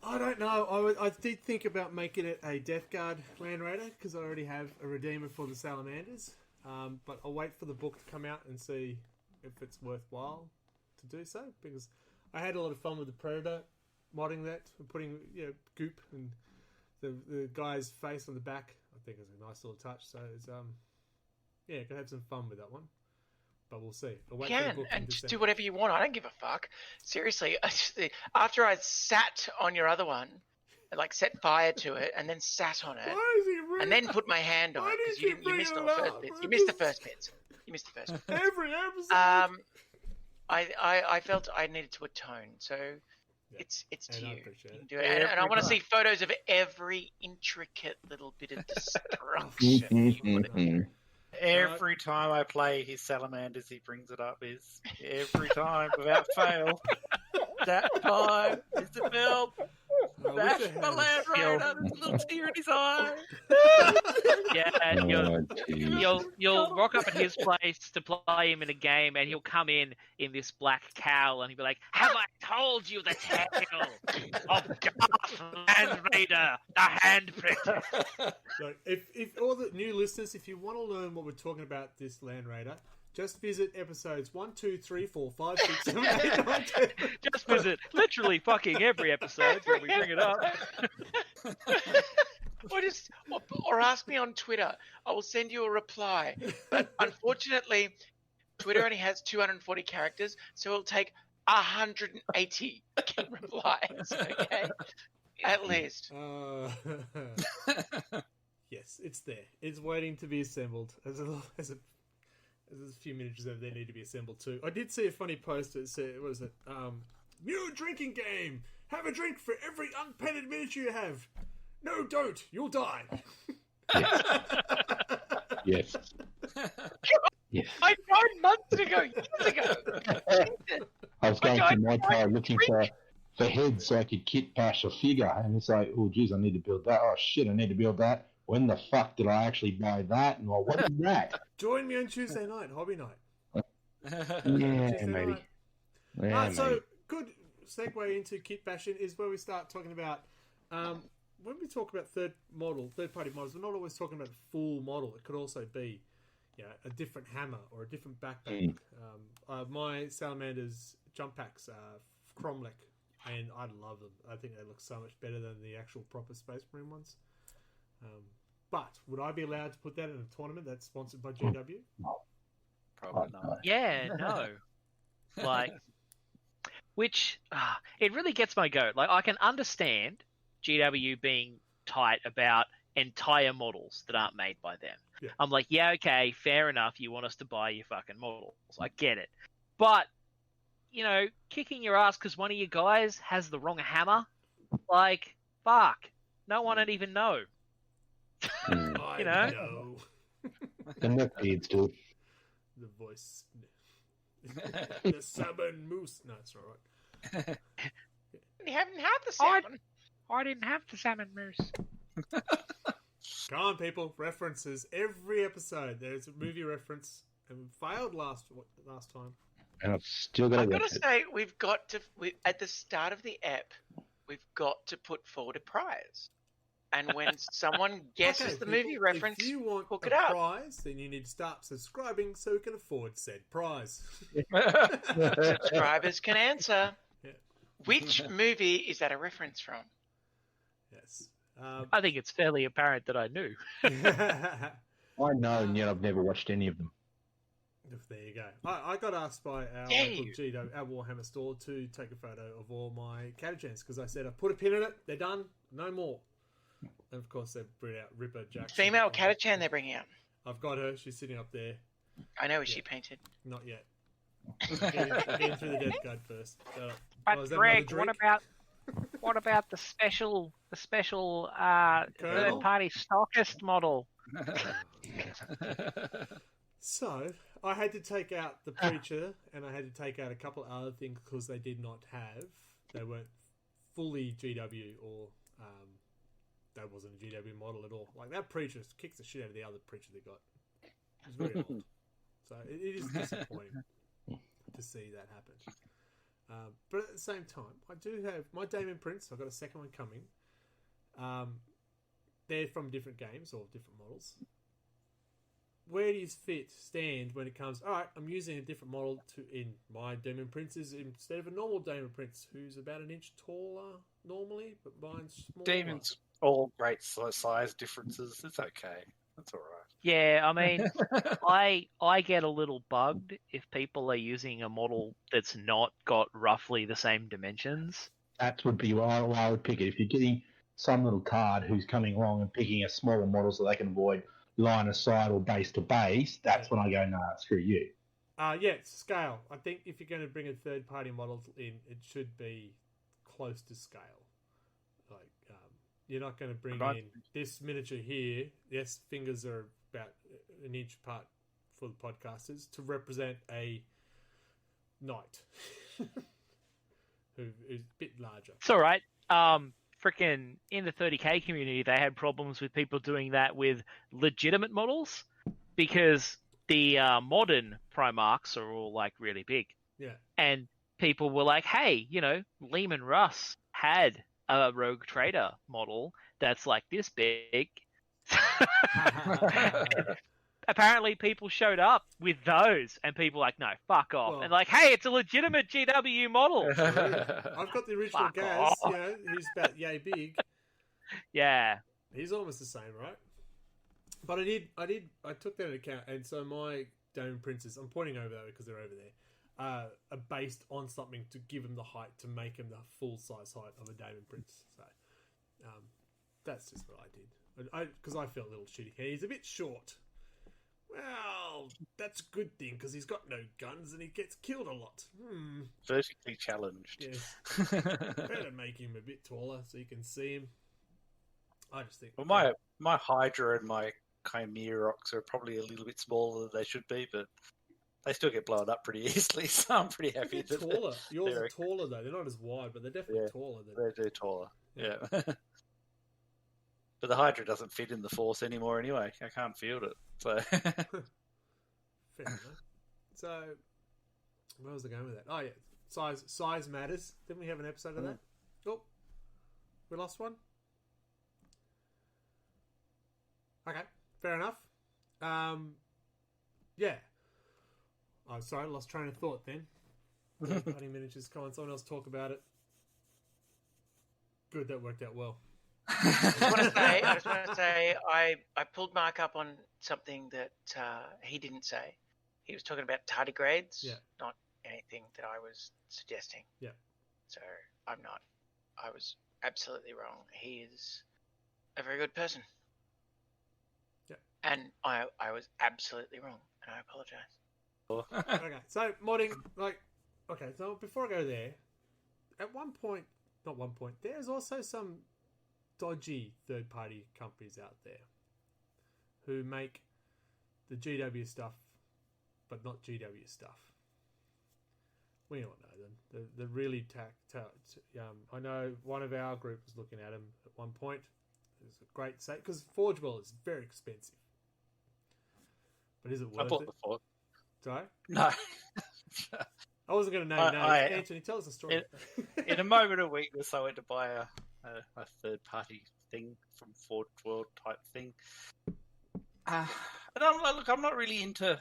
I don't know. I did think about making it a Death Guard Land Raider because I already have a Redeemer for the Salamanders. But I'll wait for the book to come out and see if it's worthwhile to do so, because I had a lot of fun with the Predator modding that and putting goop and the guy's face on the back. I think it's a nice little touch. So it's gonna have some fun with that one. But we'll see. I'll wait for the Can book and in just do December. whatever you want. I don't give a fuck. Seriously, after I sat on your other one, and like set fire to it, and then sat on it, Why is he bringing and then put my hand on Why it because did you you bring missed it all the first up? bits. I You missed the just- first bits. You missed the first bits. every episode? I felt I needed to atone, so it's and to I you. appreciate You can it. do it. And I Every want to time. see photos of every intricate little bit of Oh, destruction. you put in. Every time I play his salamanders, he brings it up. Is every time without fail. That time is the film. I wish I Bash had my a Land skill. Raider. There's a little tear in his eye. Yeah, and Oh, geez. you'll rock up at his place to play him in a game, and he'll come in this black cowl, and he'll be like, "Have I told you the tale of Darth Land Raider, the handprint?" So if all the new listeners, if you want to learn what we're talking about this Land Raider, just visit episodes 1, 2, 3, 4, 5, 6, 7, 8, 9, 10. Just visit literally fucking every episode where we bring it up. Or ask me on Twitter. I will send you a reply. But unfortunately, Twitter only has 240 characters, so it'll take 180 replies. Okay, at least. Yes, it's there. It's waiting to be assembled. There's a few miniatures over there need to be assembled too. I did see a funny post that said, what is it? New drinking game. Have a drink for every unpainted miniature you have. No, don't. You'll die. Yes. Yes. I tried months ago, years ago. I was going through my card looking for heads so I could kit bash a figure, and it's like, oh, geez, I need to build that. Oh, shit, I need to build that. When the fuck did I actually buy that? And well, what is that? Join me on Tuesday night, hobby night. Yeah, Tuesday maybe. night. Yeah, So, maybe. good segue into kit bashing is where we start talking about, when we talk about third-party models, we're not always talking about the full model. It could also be, a different hammer or a different backpack. My Salamander's jump packs are Cromlech, and I love them. I think they look so much better than the actual proper Space Marine ones. But would I be allowed to put that in a tournament that's sponsored by GW? Probably not. Yeah, no. Like, which, it really gets my goat. Like, I can understand GW being tight about entire models that aren't made by them. Yeah. I'm like, yeah, okay, fair enough. You want us to buy your fucking models. I get it. But, kicking your ass because one of you guys has the wrong hammer, like, fuck. No one would even know. I know. And that feeds too. The voice. The salmon moose. No, it's all right. You haven't had the salmon. I didn't have the salmon moose. Come on, people. References. Every episode, there's a movie reference. And we failed last time. And I've still got to I've got watch to it. say, we've got to, at the start of the app, we've got to put forward a prize. And when someone guesses the movie people, reference, if you want hook a it up. prize, then you need to start subscribing so we can afford said prize. Subscribers can answer. Yeah. Which movie is that a reference from? Yes. I think it's fairly apparent that I knew. I know, and yet I've never watched any of them. There you go. I got asked by our local GW, our Warhammer store, to take a photo of all my catagans because I said I put a pin in it. They're done. No more. And of course, they bring out Ripper Jackson. Female Catachan they're bringing out. I've got her. She's sitting up there. I know, is she painted? Not yet. Getting through the death guard first. But Greg, what about the special third party stockist model? So I had to take out the preacher, and I had to take out a couple of other things because they weren't fully GW or that wasn't a GW model at all. Like that preacher kicks the shit out of the other preacher they got. It was very old. So it is disappointing to see that happen. But at the same time, I do have my Damon Prince. I've got a second one coming. They're from different games or different models. Where do you stand when it comes? All right, I'm using a different model in my Demon Prince instead of a normal Demon Prince, who's about an inch taller normally, but mine's smaller. Demons all great size differences. It's okay. That's all right. Yeah, I mean, I get a little bugged if people are using a model that's not got roughly the same dimensions. That would be why I would pick it. If you're getting some little card who's coming along and picking a smaller model so they can avoid line of sight or base to base, that's when I go, nah, screw you. Yeah, scale. I think if you're going to bring a third-party model in, it should be close to scale. Like, you're not going to bring in this miniature here. Yes, fingers are about an inch apart for the podcasters to represent a knight who is a bit larger. It's all right. Frickin' in the 30k community, they had problems with people doing that with legitimate models because the modern Primarchs are all like really big. Yeah. And people were like, hey, Lehman Russ had a Rogue Trader model that's like this big. Apparently people showed up with those and people were like, no, fuck off. Well, and like, hey, it's a legitimate GW model. I've got the original Fuck Gaz, off. who's about yay big. Yeah. He's almost the same, right? But I took that into account, and so my Damon Princes, I'm pointing over there because they're over there, are based on something to give him the height, to make him the full size height of a Damon Prince. So, that's just what I did. Because I felt a little shitty. He's a bit short. Well, that's a good thing because he's got no guns and he gets killed a lot. Vertically challenged. Yes. Better make him a bit taller so you can see him. I just think. Well, my Hydra and my Chimerox are probably a little bit smaller than they should be, but they still get blown up pretty easily, so I'm pretty happy. They're taller. Yours they're- are taller though. They're not as wide, but they're definitely Yeah. taller than. They're taller. Yeah. But the Hydra doesn't fit in the Force anymore anyway. I can't field it. So Fair enough. So, where was I going with that? Oh yeah, size matters. Didn't we have an episode of that? Oh, we lost one. Okay, fair enough. Yeah. Oh, sorry, I lost train of thought then. 20 miniatures. Come on, someone else talk about it. Good, that worked out well. I just want to say, I pulled Mark up on something that he didn't say. He was talking about tardigrades, not anything that I was suggesting. Yeah. So I'm not. I was absolutely wrong. He is a very good person. Yeah. And I was absolutely wrong, and I apologise. Okay, so modding, so before I go there, at one point, not one point, there's also some dodgy third-party companies out there who make the GW stuff, but not GW stuff. We all know them. They're really I know one of our group was looking at them at one point. It was a great save because Forge World is very expensive. But is it worth I bought it? the Forge. Sorry? No. I wasn't going to name names. Anthony, tell us a story. In a moment of weakness, I went to buy a third-party thing from Forge World type thing. And I'm not really into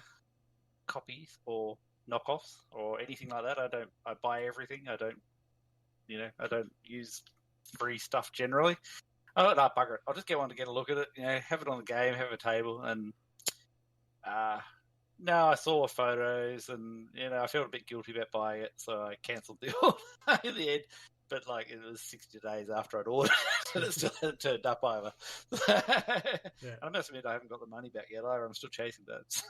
copies or knockoffs or anything like that. I buy everything. I don't use free stuff generally. I thought, no, bugger it. I'll just get one to get a look at it. Have it on the game, have a table, and no, I saw photos, and I felt a bit guilty about buying it, so I cancelled the order in the end. But it was 60 days after I'd ordered it, and it still hadn't turned up either. Yeah. I must admit, I haven't got the money back yet either. I'm still chasing those.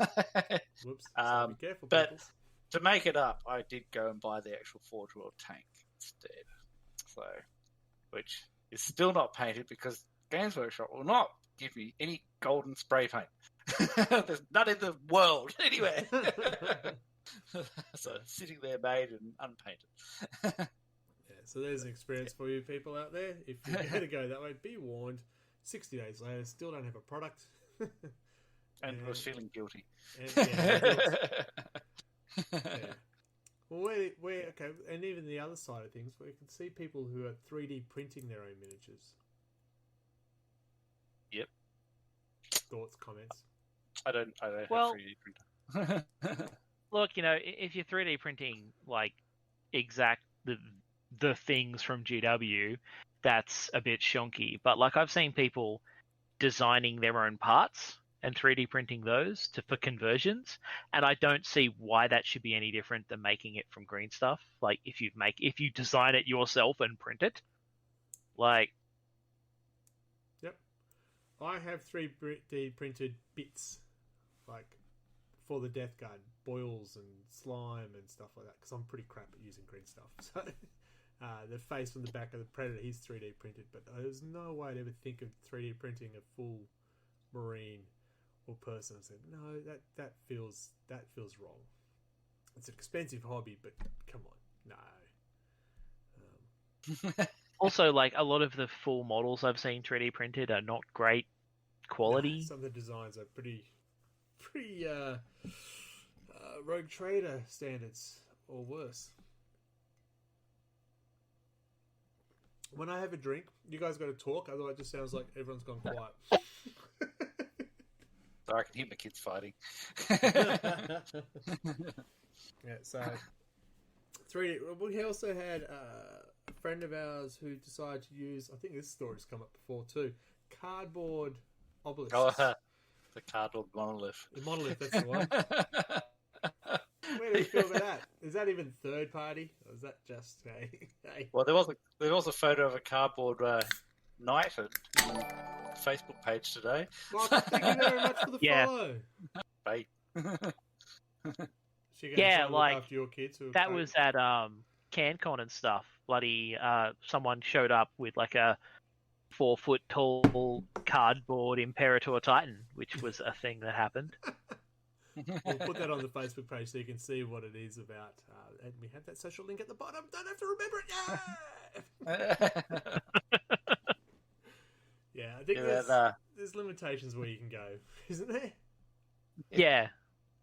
Whoops. So be careful, but people. to make it up, I did go and buy the actual Forge World tank instead. So, which is still not painted because Games Workshop will not give me any golden spray paint. There's none in the world anywhere. So it's sitting there made and unpainted. So there's an experience for you people out there. If you're going to go that way, be warned. 60 days later, still don't have a product. And was feeling guilty. Yeah. Well, okay, and even the other side of things, where you can see people who are 3D printing their own miniatures. Yep. Thoughts, comments? I don't have 3D printer. Look, if you're 3D printing exact the things from GW, that's a bit shonky. But I've seen people designing their own parts and 3D printing those for conversions, and I don't see why that should be any different than making it from green stuff. If you design it yourself and print it, Yep. I have 3D printed bits, for the Death Guard, boils and slime and stuff like that, because I'm pretty crap at using green stuff. So the face on the back of the Predator, he's 3D printed, but there's no way I'd ever think of 3D printing a full Marine or person. I said, no, that feels wrong. It's an expensive hobby, but come on, no. Also, a lot of the full models I've seen 3D printed are not great quality. No, some of the designs are pretty Rogue Trader standards or worse. When I have a drink, you guys got to talk, otherwise it just sounds like everyone's gone quiet. So I can hear my kids fighting. Yeah, so 3D. We also had a friend of ours who decided to use, I think this story's come up before too, cardboard obelisks. Oh, the cardboard monolith. The monolith, that's the one. Where do you feel about that? Is that even third party, or is that just a? Well, there was a photo of a cardboard knight on the Facebook page today. Well, thank you very much for the follow. Bye. So you're gonna try and look after your kids who that was at CanCon and stuff. Someone showed up with a 4 foot tall cardboard Imperator Titan, which was a thing that happened. We'll put that on the Facebook page so you can see what it is about. And we have that social link at the bottom. Don't have to remember it. Yeah, I think there's limitations where you can go, isn't there? Yeah.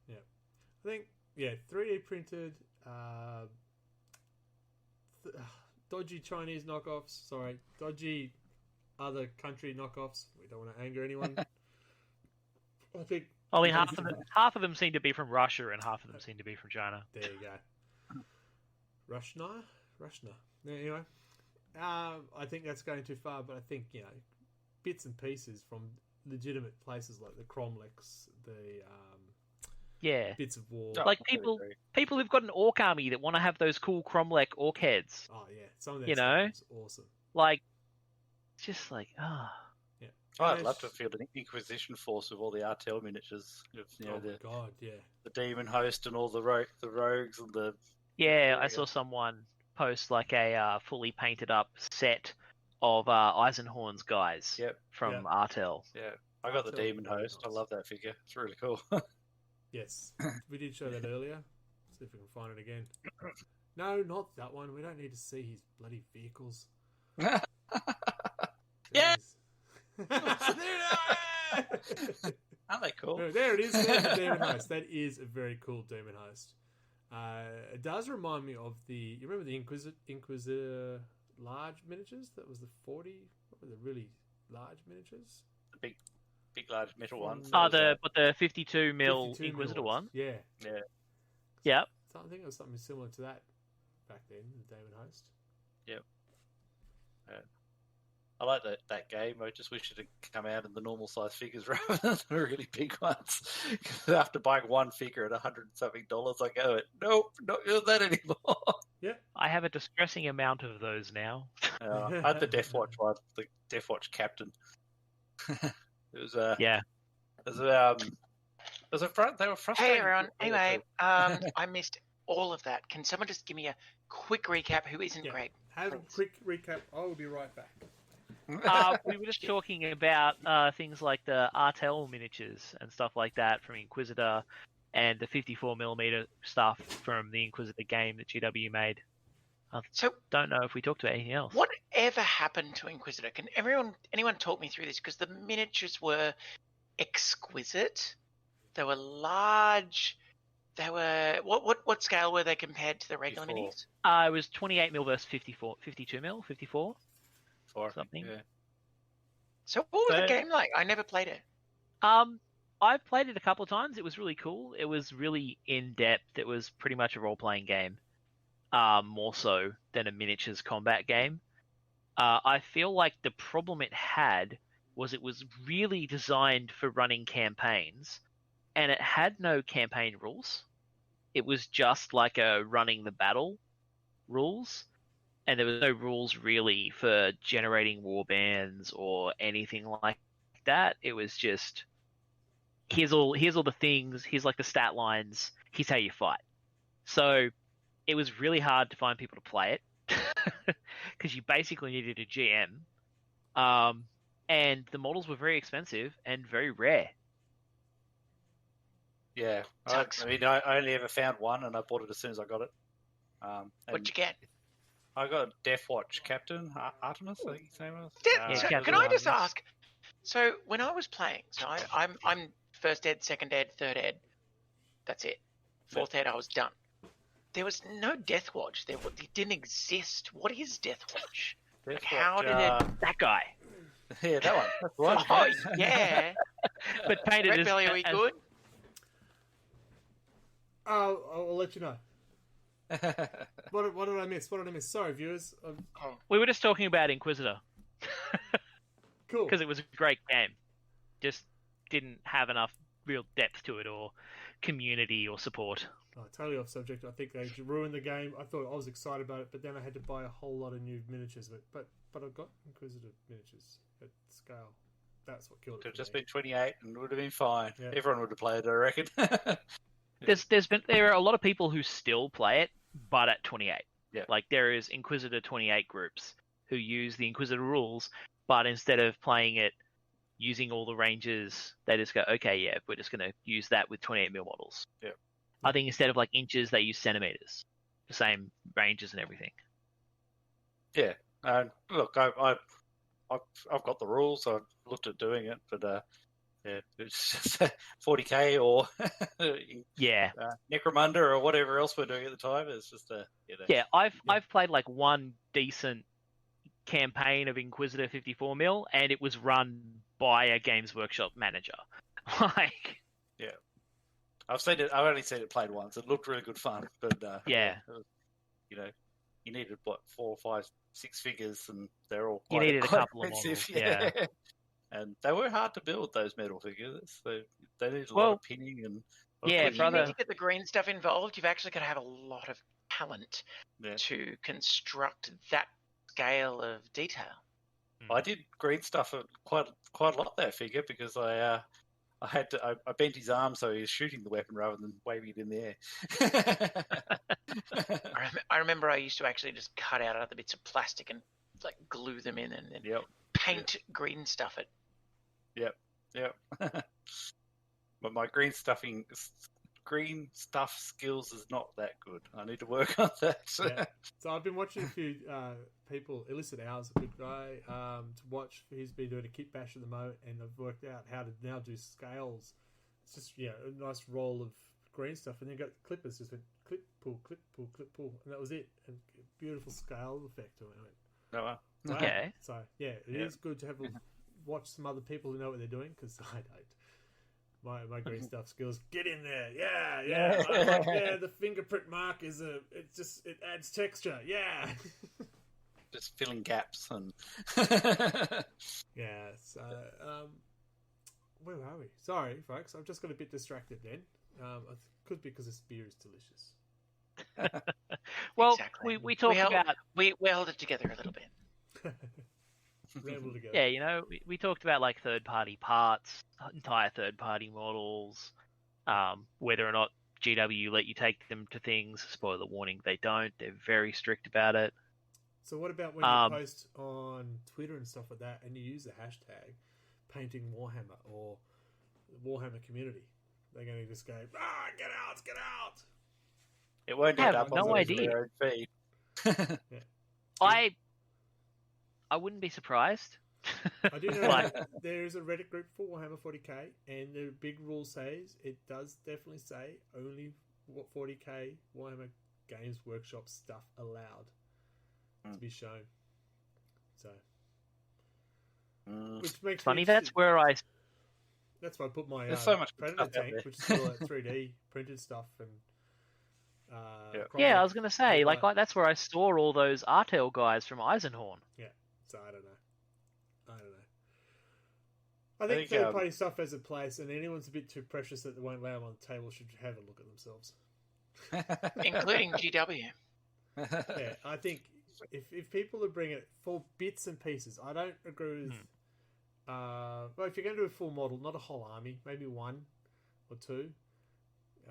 I think 3D printed, dodgy Chinese knockoffs. Sorry, dodgy other country knockoffs. We don't want to anger anyone. I think. I mean, half of them seem to be from Russia, and half of them seem to be from China. There you go. Rushna. Anyway, I think that's going too far, but I think bits and pieces from legitimate places like the Cromlechs, the bits of war. Like people who've got an orc army that want to have those cool Cromlech orc heads. Oh yeah, some of that stuff is awesome. Like, just like I'd love to field an Inquisition force with all the Artel miniatures. The demon host and all the rogues and the. Yeah, I saw someone post like a fully painted up set of Eisenhorn's guys from Artel. Yeah, I got the demon host. I love that figure. It's really cool. Yes, we did show that earlier. See if we can find it again. No, not that one. We don't need to see his bloody vehicles. Yeah. Aren't they cool? No, there it is. There's the demon host. That is a very cool demon host. It does remind me of you remember the Inquisitor large miniatures? That was the 40. What were the really large miniatures? The big large metal ones. The 52 mil Inquisitor ones. Yeah. Yep. So I think it was something similar to that back then. The demon host. Yep. I like that game. I just wish it had come out in the normal size figures rather than the really big ones. After buying one figure at $100-something, I go, nope, not doing that anymore. Yeah, I have a distressing amount of those now. I had the Death Watch one, the Death Watch Captain. It was It was they were frustrating. Hey everyone. Anyway, I missed all of that. Can someone just give me a quick recap? Who isn't Greg? Have a quick recap. I will be right back. We were just talking about things like the Artel miniatures and stuff like that from Inquisitor, and the 54mm stuff from the Inquisitor game that GW made. So, don't know if we talked about anything else. Whatever happened to Inquisitor? Can anyone talk me through this? Because the miniatures were exquisite. They were large. They were what scale were they compared to the regular 54. minis? It was 28mm versus 52mm, 54. Something. Yeah. So what was the game like? I never played it. I've played it a couple of times. It was really cool. It was really in depth. It was pretty much a role playing game, more so than a miniatures combat game. I feel like the problem it had was it was really designed for running campaigns, and it had no campaign rules. It was just like a running the battle rules. And there was no rules really for generating war bands or anything like that. It was just here's all the things, here's like the stat lines, here's how you fight. So it was really hard to find people to play it because you basically needed a GM. And the models were very expensive and very rare. Yeah, I only ever found one, and I bought it as soon as I got it. What'd you get? I got Death Watch Captain Artemis, I think his name was. Can I just ask? So when I was playing, I'm first ed, second ed, third ed. That's it. Fourth ed, I was done. There was no Death Watch. It didn't exist. What is Death Watch? How did it? That guy. Yeah, that one. That's the one. Oh yeah. But painted Red Belly, are we good? I'll let you know. What did I miss? Sorry, viewers. We were just talking about Inquisitor. Cool. Because it was a great game. Just didn't have enough real depth to it or community or support. Oh, totally off subject. I think they ruined the game. I thought I was excited about it, but then I had to buy a whole lot of new miniatures. But I got Inquisitor miniatures at scale. That's what killed it. Could have just been 28 and it would have been fine. Yeah. Everyone would have played it, I reckon. There are a lot of people who still play it, but at 28. Yeah. Like there is Inquisitor 28 groups who use the Inquisitor rules, but instead of playing it using all the ranges, they just go, okay, yeah, we're just going to use that with 28mm models. Yeah. I think instead of like inches, they use centimeters, the same ranges and everything. Yeah. Look, I've got the rules. I've looked at doing it, but yeah, it's just 40k or Yeah. Necromunda or whatever else we're doing at the time. It's just Yeah, I've played like one decent campaign of Inquisitor 54mm, and it was run by a Games Workshop manager. Like, yeah, I've seen it. I've only seen it played once. It looked really good fun, but yeah, you know, you needed what 4, 5, 6 figures, and they're all you needed a couple of expensive. models. Yeah. And they were hard to build, those metal figures. They needed a lot of pinning and. Yeah, if you need to get the green stuff involved, you've actually got to have a lot of talent to construct that scale of detail. I did green stuff quite a lot that figure because I bent his arm so he was shooting the weapon rather than waving it in the air. I remember I used to actually just cut out other bits of plastic and like glue them in and then paint green stuff it. Yep. But my green stuff skills is not that good. I need to work on that. Yeah. So I've been watching a few people. Illicit Hours, a good guy, to watch. He's been doing a kit bash at the moment, and I've worked out how to now do scales. It's just a nice roll of green stuff, and then got clippers. Just went clip, pull, clip, pull, clip, pull, and that was it. And beautiful scale effect to it. Oh, wow. Okay. So it is good to have watch some other people who know what they're doing, because I don't. My green stuff skills. Get in there, yeah. The fingerprint mark is it adds texture, yeah. Just filling gaps and. Yeah. So, where are we? Sorry, folks. I've just got a bit distracted. Then, could be because this beer is delicious. Well, exactly. we talked about we held it together a little bit. Ramble together. Yeah, we talked about like third-party parts, entire third-party models, whether or not GW let you take them to things. Spoiler warning, they don't. They're very strict about it. So what about when you post on Twitter and stuff like that, and you use the hashtag painting Warhammer or Warhammer community? They're going to just go, get out! It won't end up no on idea. their own feed. Yeah. I wouldn't be surprised. I do know there is a Reddit group for Warhammer 40k, and the big rule says it does definitely say only 40k Warhammer Games Workshop stuff allowed to be shown. So, which makes funny. me That's where I put my There's so much Predator tank, which is still 3D printed stuff, and I was gonna say that's where I store all those Artel guys from Eisenhorn. Yeah. So I don't know. I think third-party stuff has a place, and anyone's a bit too precious that they won't allow them on the table should have a look at themselves. Including GW. Yeah, I think if people are bringing it for bits and pieces, I don't agree with... well, if you're going to do a full model, not a whole army, maybe one or two,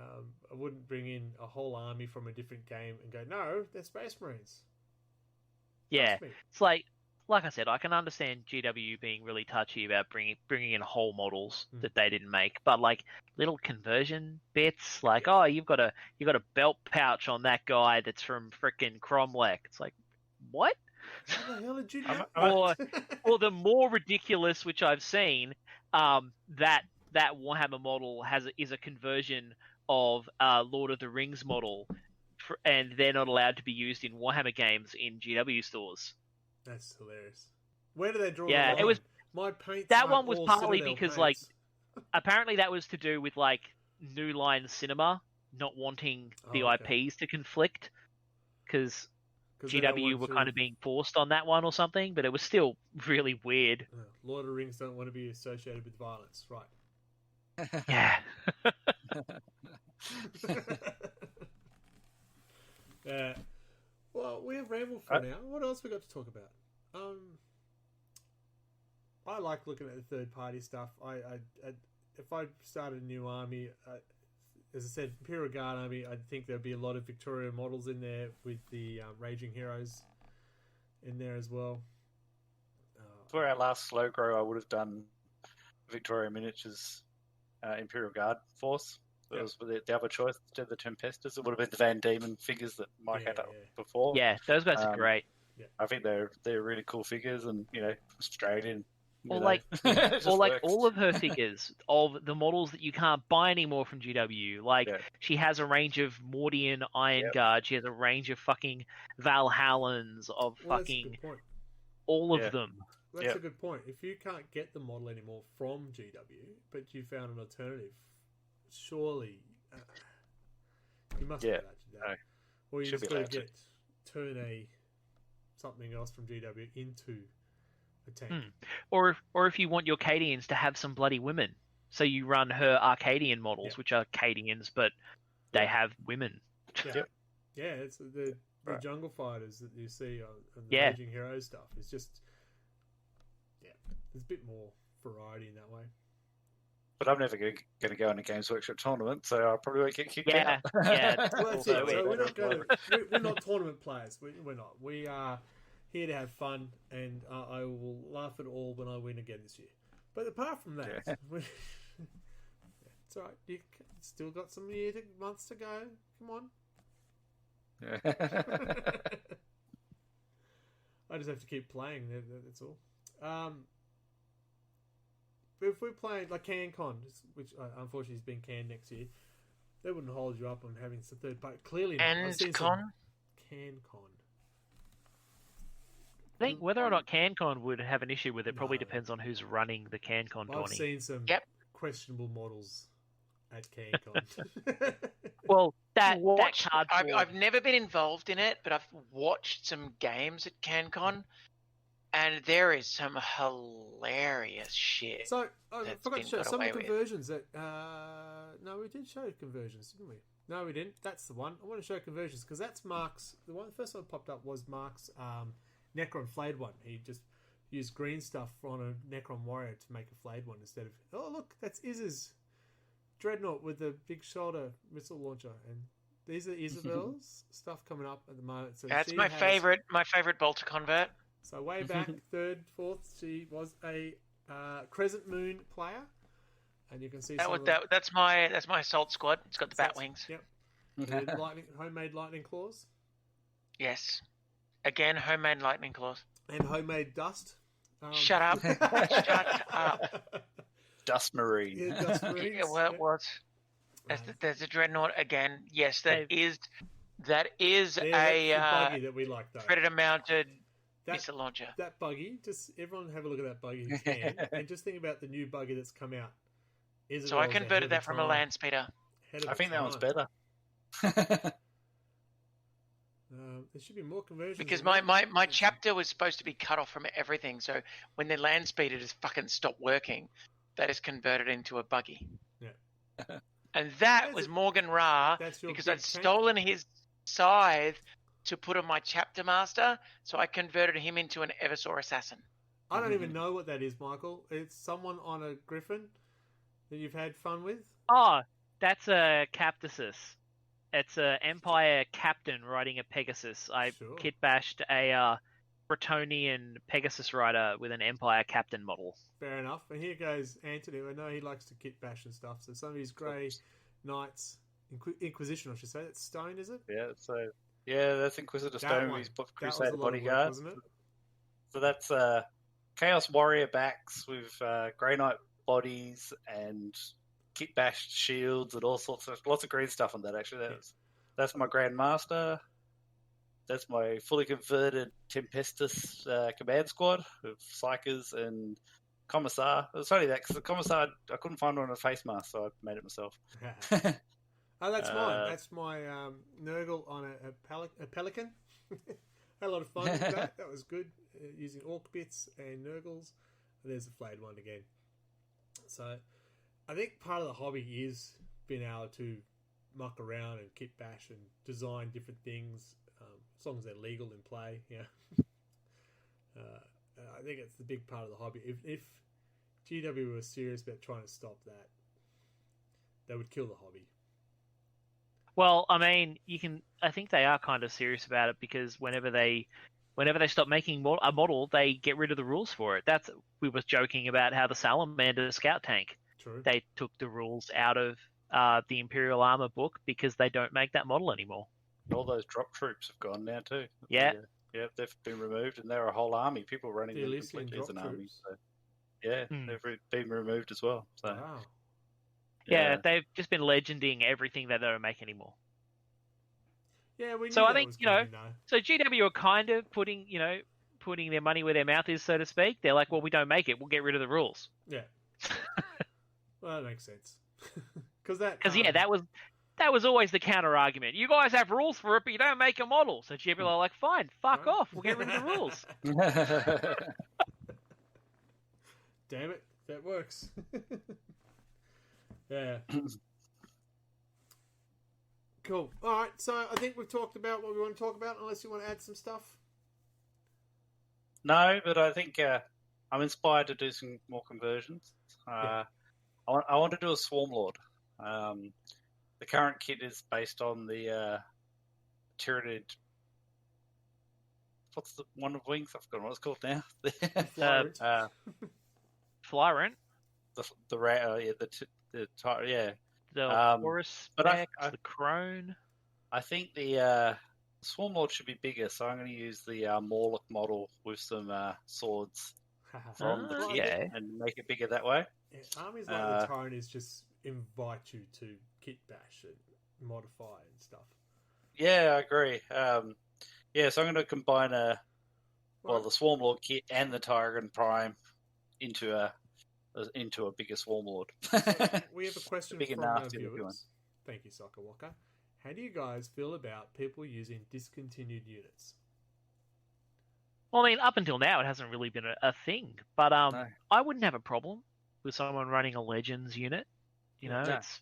I wouldn't bring in a whole army from a different game and go, no, they're Space Marines. Yeah, it's like I said, I can understand GW being really touchy about bringing in whole models that they didn't make, but like little conversion bits, like you've got a belt pouch on that guy that's from frickin' Cromlech. It's like, what? How the hell did you know? or the more ridiculous, which I've seen, that Warhammer model is a conversion of Lord of the Rings model, and they're not allowed to be used in Warhammer games in GW stores. That's hilarious. Where do they draw? Yeah, the line? it was. My paints. That one was all partly Citadel because, paints. like, apparently that was to do with like New Line Cinema not wanting the IPs to conflict, because GW were kind of being forced on that one or something. But it was still really weird. Lord of the Rings don't want to be associated with violence, right? Yeah. Well, we have rambled for now. What else we got to talk about? I like looking at the third-party stuff. If I started a new army, as I said, Imperial Guard army, I think there'd be a lot of Victoria models in there with the Raging Heroes in there as well. For our last slow grow, I would have done Victoria Miniatures Imperial Guard force. That was the other choice instead of the Tempestus. It would have been the Van Diemen figures that Mike had up before. Yeah, those guys are great. I think they're really cool figures, and Australian. Or like all of her figures of the models that you can't buy anymore from GW. Like she has a range of Mordian Iron Guard. She has a range of fucking Valhallans of fucking all of them. That's a good point. If you can't get the model anymore from GW, but you found an alternative, surely you must be allowed to do that. Or you just got to turn something else from GW into a tank. Or if you want your Cadians to have some bloody women, so you run her Arcadian models, which are Cadians, but they have women. It's the jungle fighters that you see on the Raging Heroes stuff. It's just there's a bit more variety in that way. But I'm never going to go in a Games Workshop tournament, so I probably won't get kicked out. Well, that's it. So we're not tournament players. We're not. We are here to have fun, and I will laugh at all when I win again this year. But apart from that, it's all right. You still got some months to go. Come on. I just have to keep playing. That's all. But if we're playing like CanCon, which unfortunately is being canned next year, they wouldn't hold you up on having some third party. Clearly, CanCon. CanCon. I think whether or not CanCon would have an issue with it probably depends on who's running the CanCon tourney. I've seen some questionable models at CanCon. Well, that card. I've never been involved in it, but I've watched some games at CanCon. And there is some hilarious shit. So, I forgot to show some of the conversions that... no, we did show conversions, didn't we? No, we didn't. That's the one. I want to show conversions, because that's Mark's... The first one that popped up was Mark's Necron Flayed one. He just used green stuff on a Necron Warrior to make a Flayed one instead of... Oh, look, that's Iz's Dreadnought with the big shoulder missile launcher. And these are Isabel's stuff coming up at the moment. So that's my favorite bolter convert. So way back, 3rd, 4th, she was a Crescent Moon player, and you can see that's my assault squad. It's got the bat wings. Yep. Homemade lightning claws. Yes. Again, homemade lightning claws. And homemade dust. Shut up! Shut up! Dust Marine. Yeah, Dust Marines. Yeah, well, it was. There's a dreadnought again. Yes, that is a buggy that we like though. Predator mounted. Missile launcher. That buggy, just everyone have a look at that buggy who can, and just think about the new buggy that's come out. So I converted that from a land speeder. I think that one's better. There should be more conversions. Because my chapter was supposed to be cut off from everything, so when the land speeder just fucking stopped working, that is converted into a buggy. Yeah. And that was Morgan Ra, because I'd stolen his scythe to put on my chapter master, so I converted him into an Eversaur assassin. I don't even know what that is, Michael. It's someone on a griffin that you've had fun with? Oh, that's a Captasus. It's an Empire captain riding a Pegasus. I kit bashed a Bretonian Pegasus rider with an Empire captain model. Fair enough. And here goes Anthony. I know he likes to kit bash and stuff. So some of his grey knights, Inquisition, I should say. That's stone, is it? Yeah, so... Yeah, that's Inquisitor Stone with his Crusader bodyguard. So that's Chaos Warrior backs with Grey Knight bodies and kit bashed shields and all sorts of lots of green stuff on that. Actually, that's my Grand Master. That's my fully converted Tempestus command squad with Psychers and Commissar. It was only that because the Commissar I couldn't find one on a face mask, so I made it myself. Oh, that's mine. That's my Nurgle on a Pelican. Had a lot of fun with that. That was good. Using Orc bits and Nurgles. And there's a flayed one again. So, I think part of the hobby is being able to muck around and kit bash and design different things, as long as they're legal in play. Yeah. I think it's the big part of the hobby. If GW were serious about trying to stop that, they would kill the hobby. Well, I mean, I think they are kind of serious about it because whenever they Whenever they stop making a model, they get rid of the rules for it. We were joking about how the Salamander Scout Tank, True. they took the rules out of the Imperial Armor book because they don't make that model anymore. All those drop troops have gone now too. Yeah. Yeah, they've been removed, and they're a whole army. People running them Elysian completely as an drop army. troops. So, yeah, they've been removed as well. So, Wow. Yeah, they've just been legending everything that they don't make anymore. Yeah, we knew So that I think, was you know, coming, though. so GW are kind of putting their money where their mouth is, so to speak. They're like, well, we don't make it. We'll get rid of the rules. Yeah. Well, that makes sense. Because that was always the counter argument. You guys have rules for it, but you don't make a model. So GW are like, fine, fuck off. We'll get rid of the rules. Damn it, that works. Yeah. Cool. All right, so I think we've talked about what we want to talk about, unless you want to add some stuff. No, but I think I'm inspired to do some more conversions. I want to do a Swarm Lord. The current kit is based on the Tyranid. What's the one of wings? I've forgotten what it's called now. Flyrant. The Horus Specs, the Crone. I think the Swarm Lord should be bigger, so I'm going to use the Morlock model with some swords from the kit and make it bigger that way. Yeah, armies like the Tyranids just invite you to kit bash and modify and stuff. Yeah, I agree. So I'm going to combine the Swarm Lord kit and the Tyran Prime into a bigger Swarm Lord. We have a question from our viewers. Thank you, Soccer Walker. How do you guys feel about people using discontinued units? Well, I mean, up until now, it hasn't really been a thing. But No. I wouldn't have a problem with someone running a Legends unit. You know, it's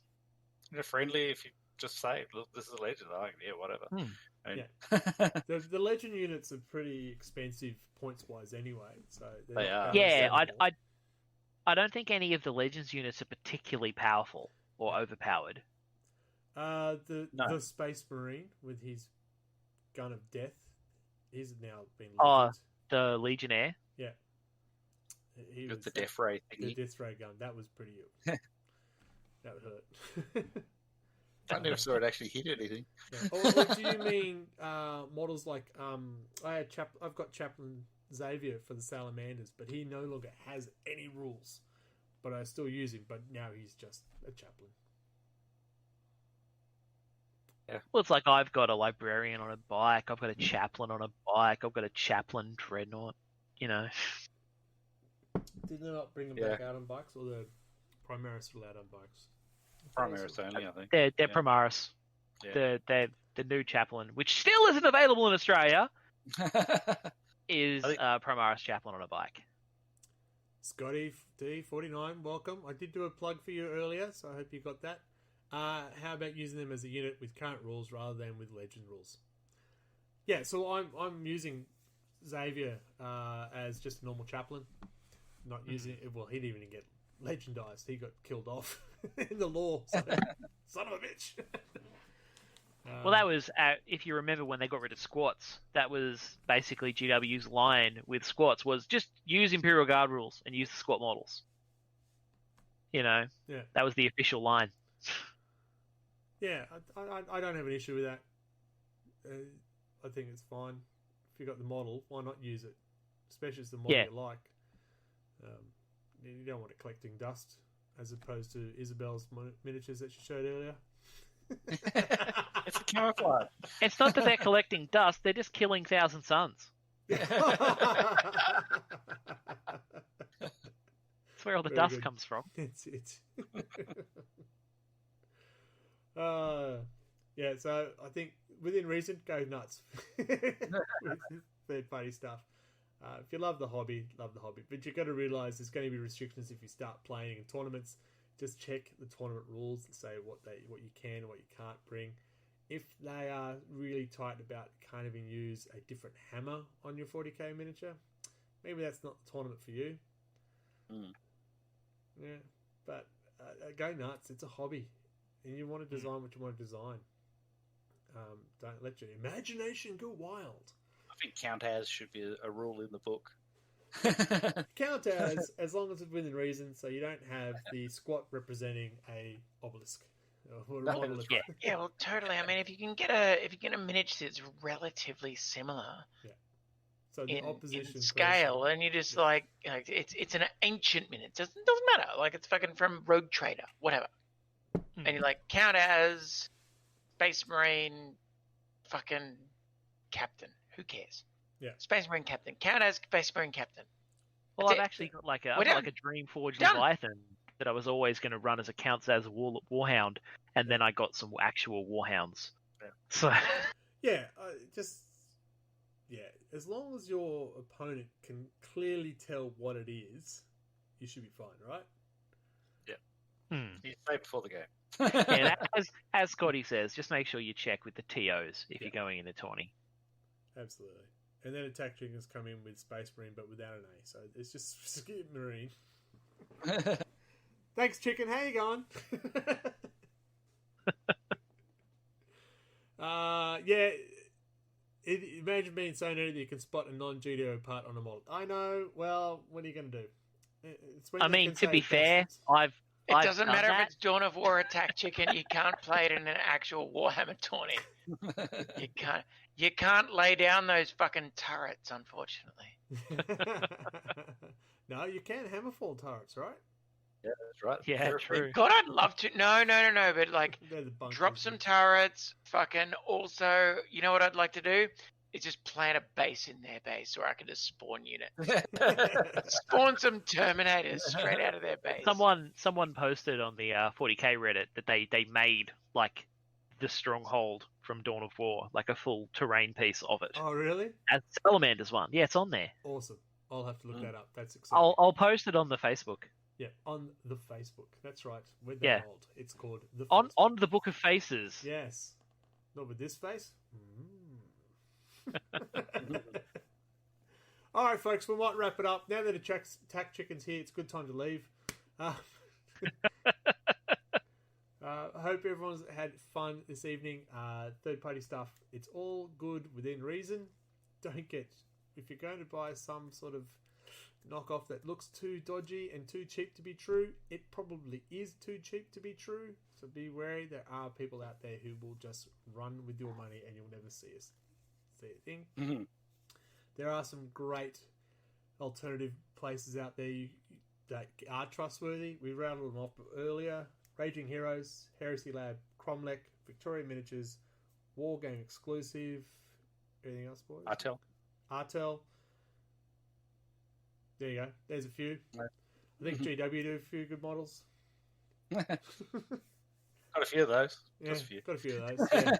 friendly if you just say, look, this is a Legend. Like, yeah, whatever. The Legend units are pretty expensive points-wise anyway. So they are. Yeah, I don't think any of the Legends units are particularly powerful or overpowered. The Space Marine with his Gun of Death, he's now been legend. The Legionnaire. Yeah. With the Death Ray thingy. The Death Ray gun. That was pretty... that hurt. I never saw it actually hit anything. Yeah. Or do you mean models like... I've got Chaplain Xavier for the Salamanders, but he no longer has any rules. But I still use him, but now he's just a chaplain. Yeah. Well, it's like I've got a librarian on a bike, I've got a chaplain on a bike, I've got a chaplain dreadnought, you know. Did they not bring them back out on bikes, or the Primaris still out on bikes? Primaris only, I think. They're Primaris. Yeah. They're the new chaplain, which still isn't available in Australia, is Primaris chaplain on a bike. Scotty D49, welcome. I did do a plug for you earlier, so I hope you got that. How about using them as a unit with current rules rather than with legend rules? Yeah, so I'm using Xavier as just a normal chaplain. Not using it. Well, he didn't even get legendized. He got killed off in the lore. So, son of a bitch. Well, that was, if you remember when they got rid of squats, that was basically GW's line with squats was just use Imperial Guard rules and use the squat models. You know, that was the official line. Yeah, I don't have an issue with that. I think it's fine. If you got the model, why not use it? Especially if it's the model you like. You don't want it collecting dust, as opposed to Isabel's miniatures that she showed earlier. It's a camouflage. It's not that they're collecting dust; they're just killing Thousand Suns. That's where all the dust comes from. It's so I think within reason, go nuts with third party stuff. If you love the hobby, but you've got to realise there's going to be restrictions if you start playing in tournaments. Just check the tournament rules and say what you can and what you can't bring. If they are really tight about can't even use a different hammer on your 40k miniature, maybe that's not the tournament for you. Yeah, but go nuts. It's a hobby, and you want to design what you want to design. Don't let your imagination go wild. I think count as should be a rule in the book. Count as long as it's within reason, so you don't have the squat representing a obelisk or a monolith. Yeah, well, totally. I mean, if you can get a miniature that's relatively similar, so the in opposition scale, person, and you just like it's an ancient miniature. It doesn't matter. Like it's fucking from Rogue Trader, whatever. And you're like, count as Space Marine fucking captain. Who cares? Yeah. Space Marine captain. Count as Space Marine captain. Well, I've actually got like a Dreamforged Leviathan that I was always going to run as a counts as Warhound, and then I got some actual Warhounds. Yeah. So as long as your opponent can clearly tell what it is, you should be fine, right? You play before the game. Yeah, as Scotty says, just make sure you check with the TOs if you're going into 20. Absolutely. And then attack chickens come in with Space Marine, but without an A. So it's just skip Marine. Thanks, chicken. How you going? Imagine being so nerdy that you can spot a non-GDO part on a model. I know. Well, what are you going to do? I mean, to be fair, It doesn't matter if it's Dawn of War attack chicken. You can't play it in an actual Warhammer tourney. You can't lay down those fucking turrets, unfortunately. No, you can hammerfall turrets, right? Yeah, that's right. Yeah, true. God, I'd love to. No. But like, They're the bunkers. drop some turrets. Fucking also, you know what I'd like to do? Is just plant a base in their base where I can just spawn units. Spawn some Terminators straight out of their base. Someone posted on the 40k Reddit that they made like the stronghold from Dawn of War, like a full terrain piece of it. Oh, really? As Salamander's one. Yeah, it's on there. Awesome. I'll have to look that up. That's exciting. I'll post it on the Facebook. Yeah, on the Facebook. That's right. We're that old. It's called the on Facebook. on the Book of Faces. Yes. Not with this face? All right, folks, we might wrap it up. Now that attack chicken's here, it's a good time to leave. I hope everyone's had fun this evening. Third-party stuff, it's all good within reason. If you're going to buy some sort of knockoff that looks too dodgy and too cheap to be true, it probably is too cheap to be true. So be wary. There are people out there who will just run with your money and you'll never see a thing. Mm-hmm. There are some great alternative places out there that are trustworthy. We rattled them off earlier. Raging Heroes, Heresy Lab, Cromlech, Victoria Miniatures, Wargame Exclusive. Anything else, boys? Artel. There you go. There's a few. Right. I think GW do a few good models. Got a few of those. Yeah, Just a few. got a few of those. Yeah.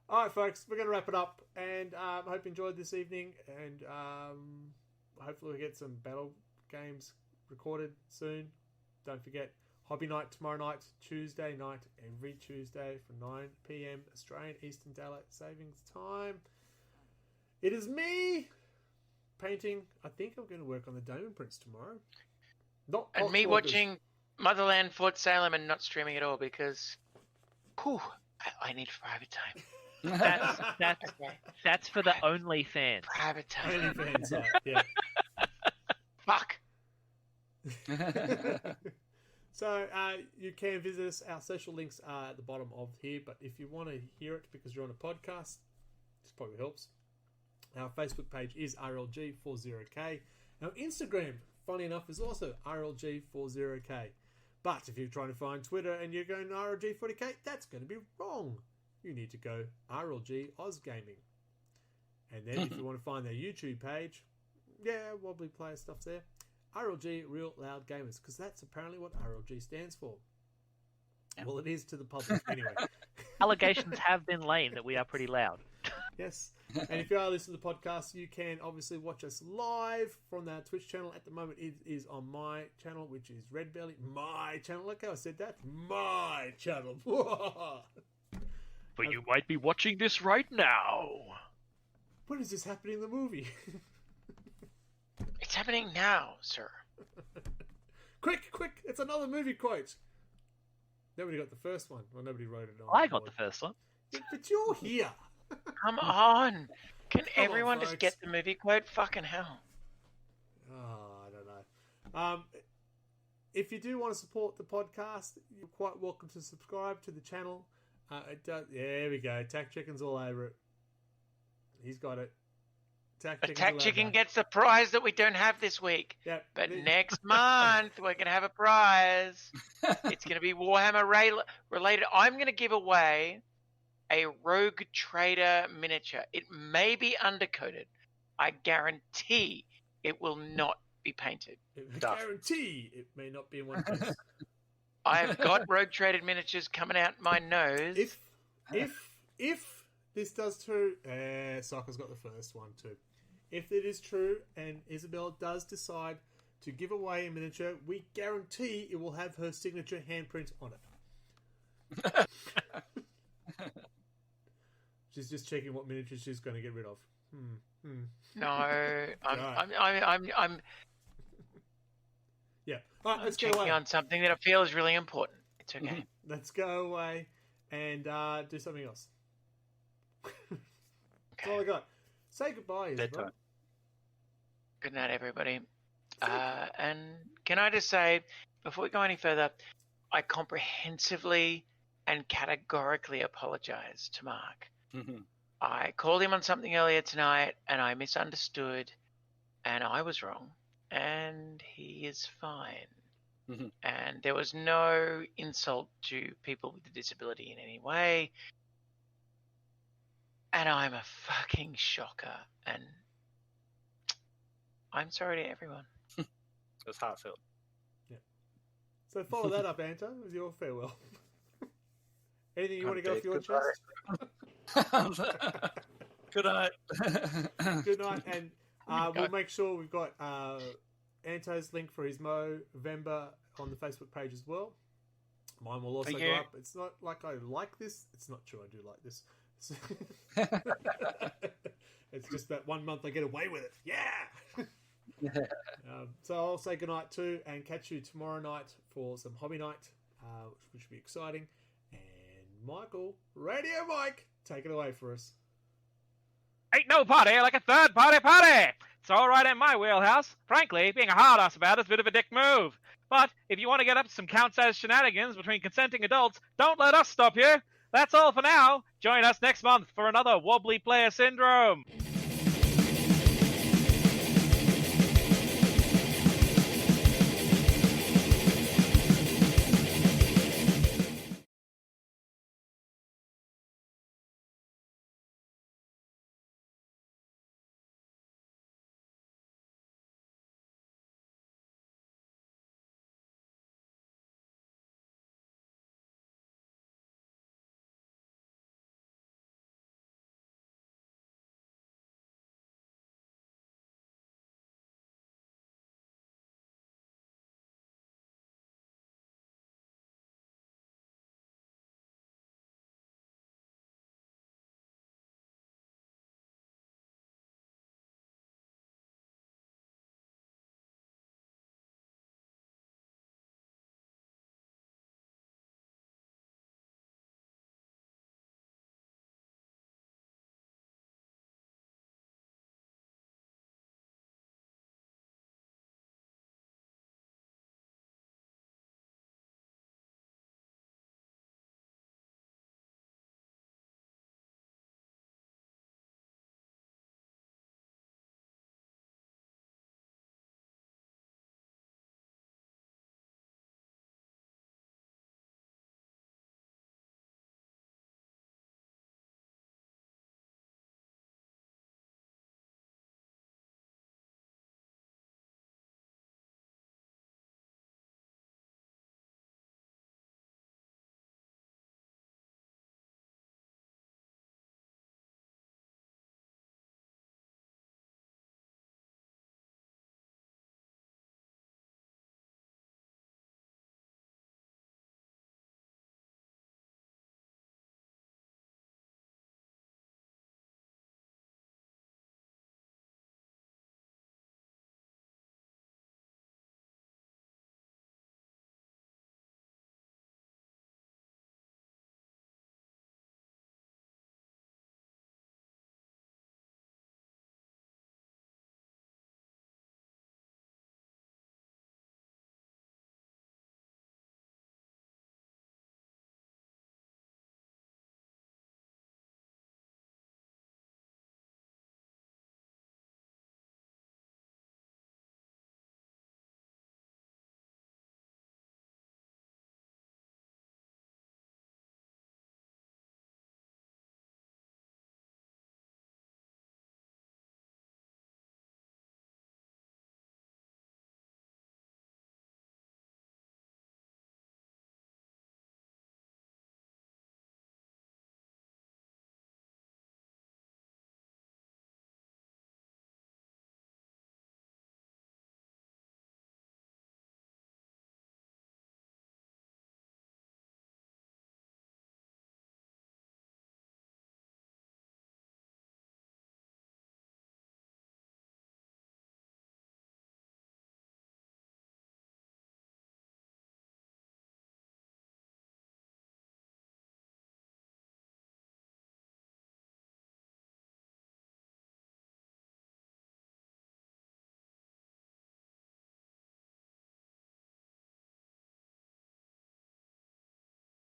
All right, folks, we're going to wrap it up, and I hope you enjoyed this evening, and hopefully we get some battle games recorded soon. Don't forget, Hobby Night tomorrow night, Tuesday night, every Tuesday from 9 p.m. Australian Eastern Daylight Savings Time. It is me painting. I think I'm going to work on the Daemon Prince tomorrow. And me watching Motherland, Fort Salem, and not streaming at all because, I need private time. That's for the OnlyFans. Private time. OnlyFans site, yeah. Fuck. So you can visit us. Our social links are at the bottom of here, but if you want to hear it because you're on a podcast, this probably helps. Our Facebook page is RLG40K. Our Instagram, funny enough, is also RLG40K. But if you're trying to find Twitter and you're going RLG40K, that's going to be wrong. You need to go RLG Oz Gaming. And then if you want to find their YouTube page, Wobbly Player stuff's there. RLG Real Loud Gamers, because that's apparently what RLG stands for. Well, it is to the public anyway. Allegations have been laid that we are pretty loud. Yes. And if you are listening to the podcast, you can obviously watch us live from our Twitch channel. At the moment, it is on my channel, which is Red Belly. My channel. Look how I said that. My channel. But you might be watching this right now. When is this happening in the movie? It's happening now, sir. Quick! It's another movie quote. Nobody got the first one. Well, nobody wrote it on. I got the first one. But you're here. Come on. Can Come on, everyone just folks. get the movie quote? Fucking hell. Oh, I don't know. If you do want to support the podcast, you're quite welcome to subscribe to the channel. There we go. Tack Chicken's all over it. He's got it. Attack Chicken gets the prize that we don't have this week. Yep. But next month, we're going to have a prize. It's going to be Warhammer related. I'm going to give away a Rogue Trader miniature. It may be undercoated. I guarantee it will not be painted. I guarantee it may not be in one piece. I've got Rogue Trader miniatures coming out my nose. If this does true, Sokka's got the first one too. If it is true and Isabel does decide to give away a miniature, we guarantee it will have her signature handprint on it. She's just checking what miniature she's going to get rid of. No, I'm yeah. All right, let's go checking away. on something that I feel is really important. It's okay. Let's go away and do something else. That's all I got. Say goodbye, Isabel. Good night, everybody. And can I just say, before we go any further, I comprehensively and categorically apologize to Mark. I called him on something earlier tonight, and I misunderstood, and I was wrong, and he is fine. And there was no insult to people with a disability in any way. And I'm a fucking shocker, and I'm sorry to everyone. It was heartfelt. Yeah. So follow that up, Anto, with your farewell. Anything you want to go off your chest? Good night. Good night, and we'll make sure we've got Anto's link for his Movember on the Facebook page as well. Mine will also go up. It's not like I like this. It's not true. I do like this. It's just that 1 month I get away with it. Yeah. So I'll say goodnight too, and catch you tomorrow night for some hobby night, which should be exciting. And Michael, Radio Mike, take it away for us. Ain't no party like a third-party party. It's all right in my wheelhouse. Frankly, being a hard-ass about it's a bit of a dick move. But if you want to get up to some count-sized shenanigans between consenting adults, don't let us stop you. That's all for now. Join us next month for another Wobbly Player Syndrome.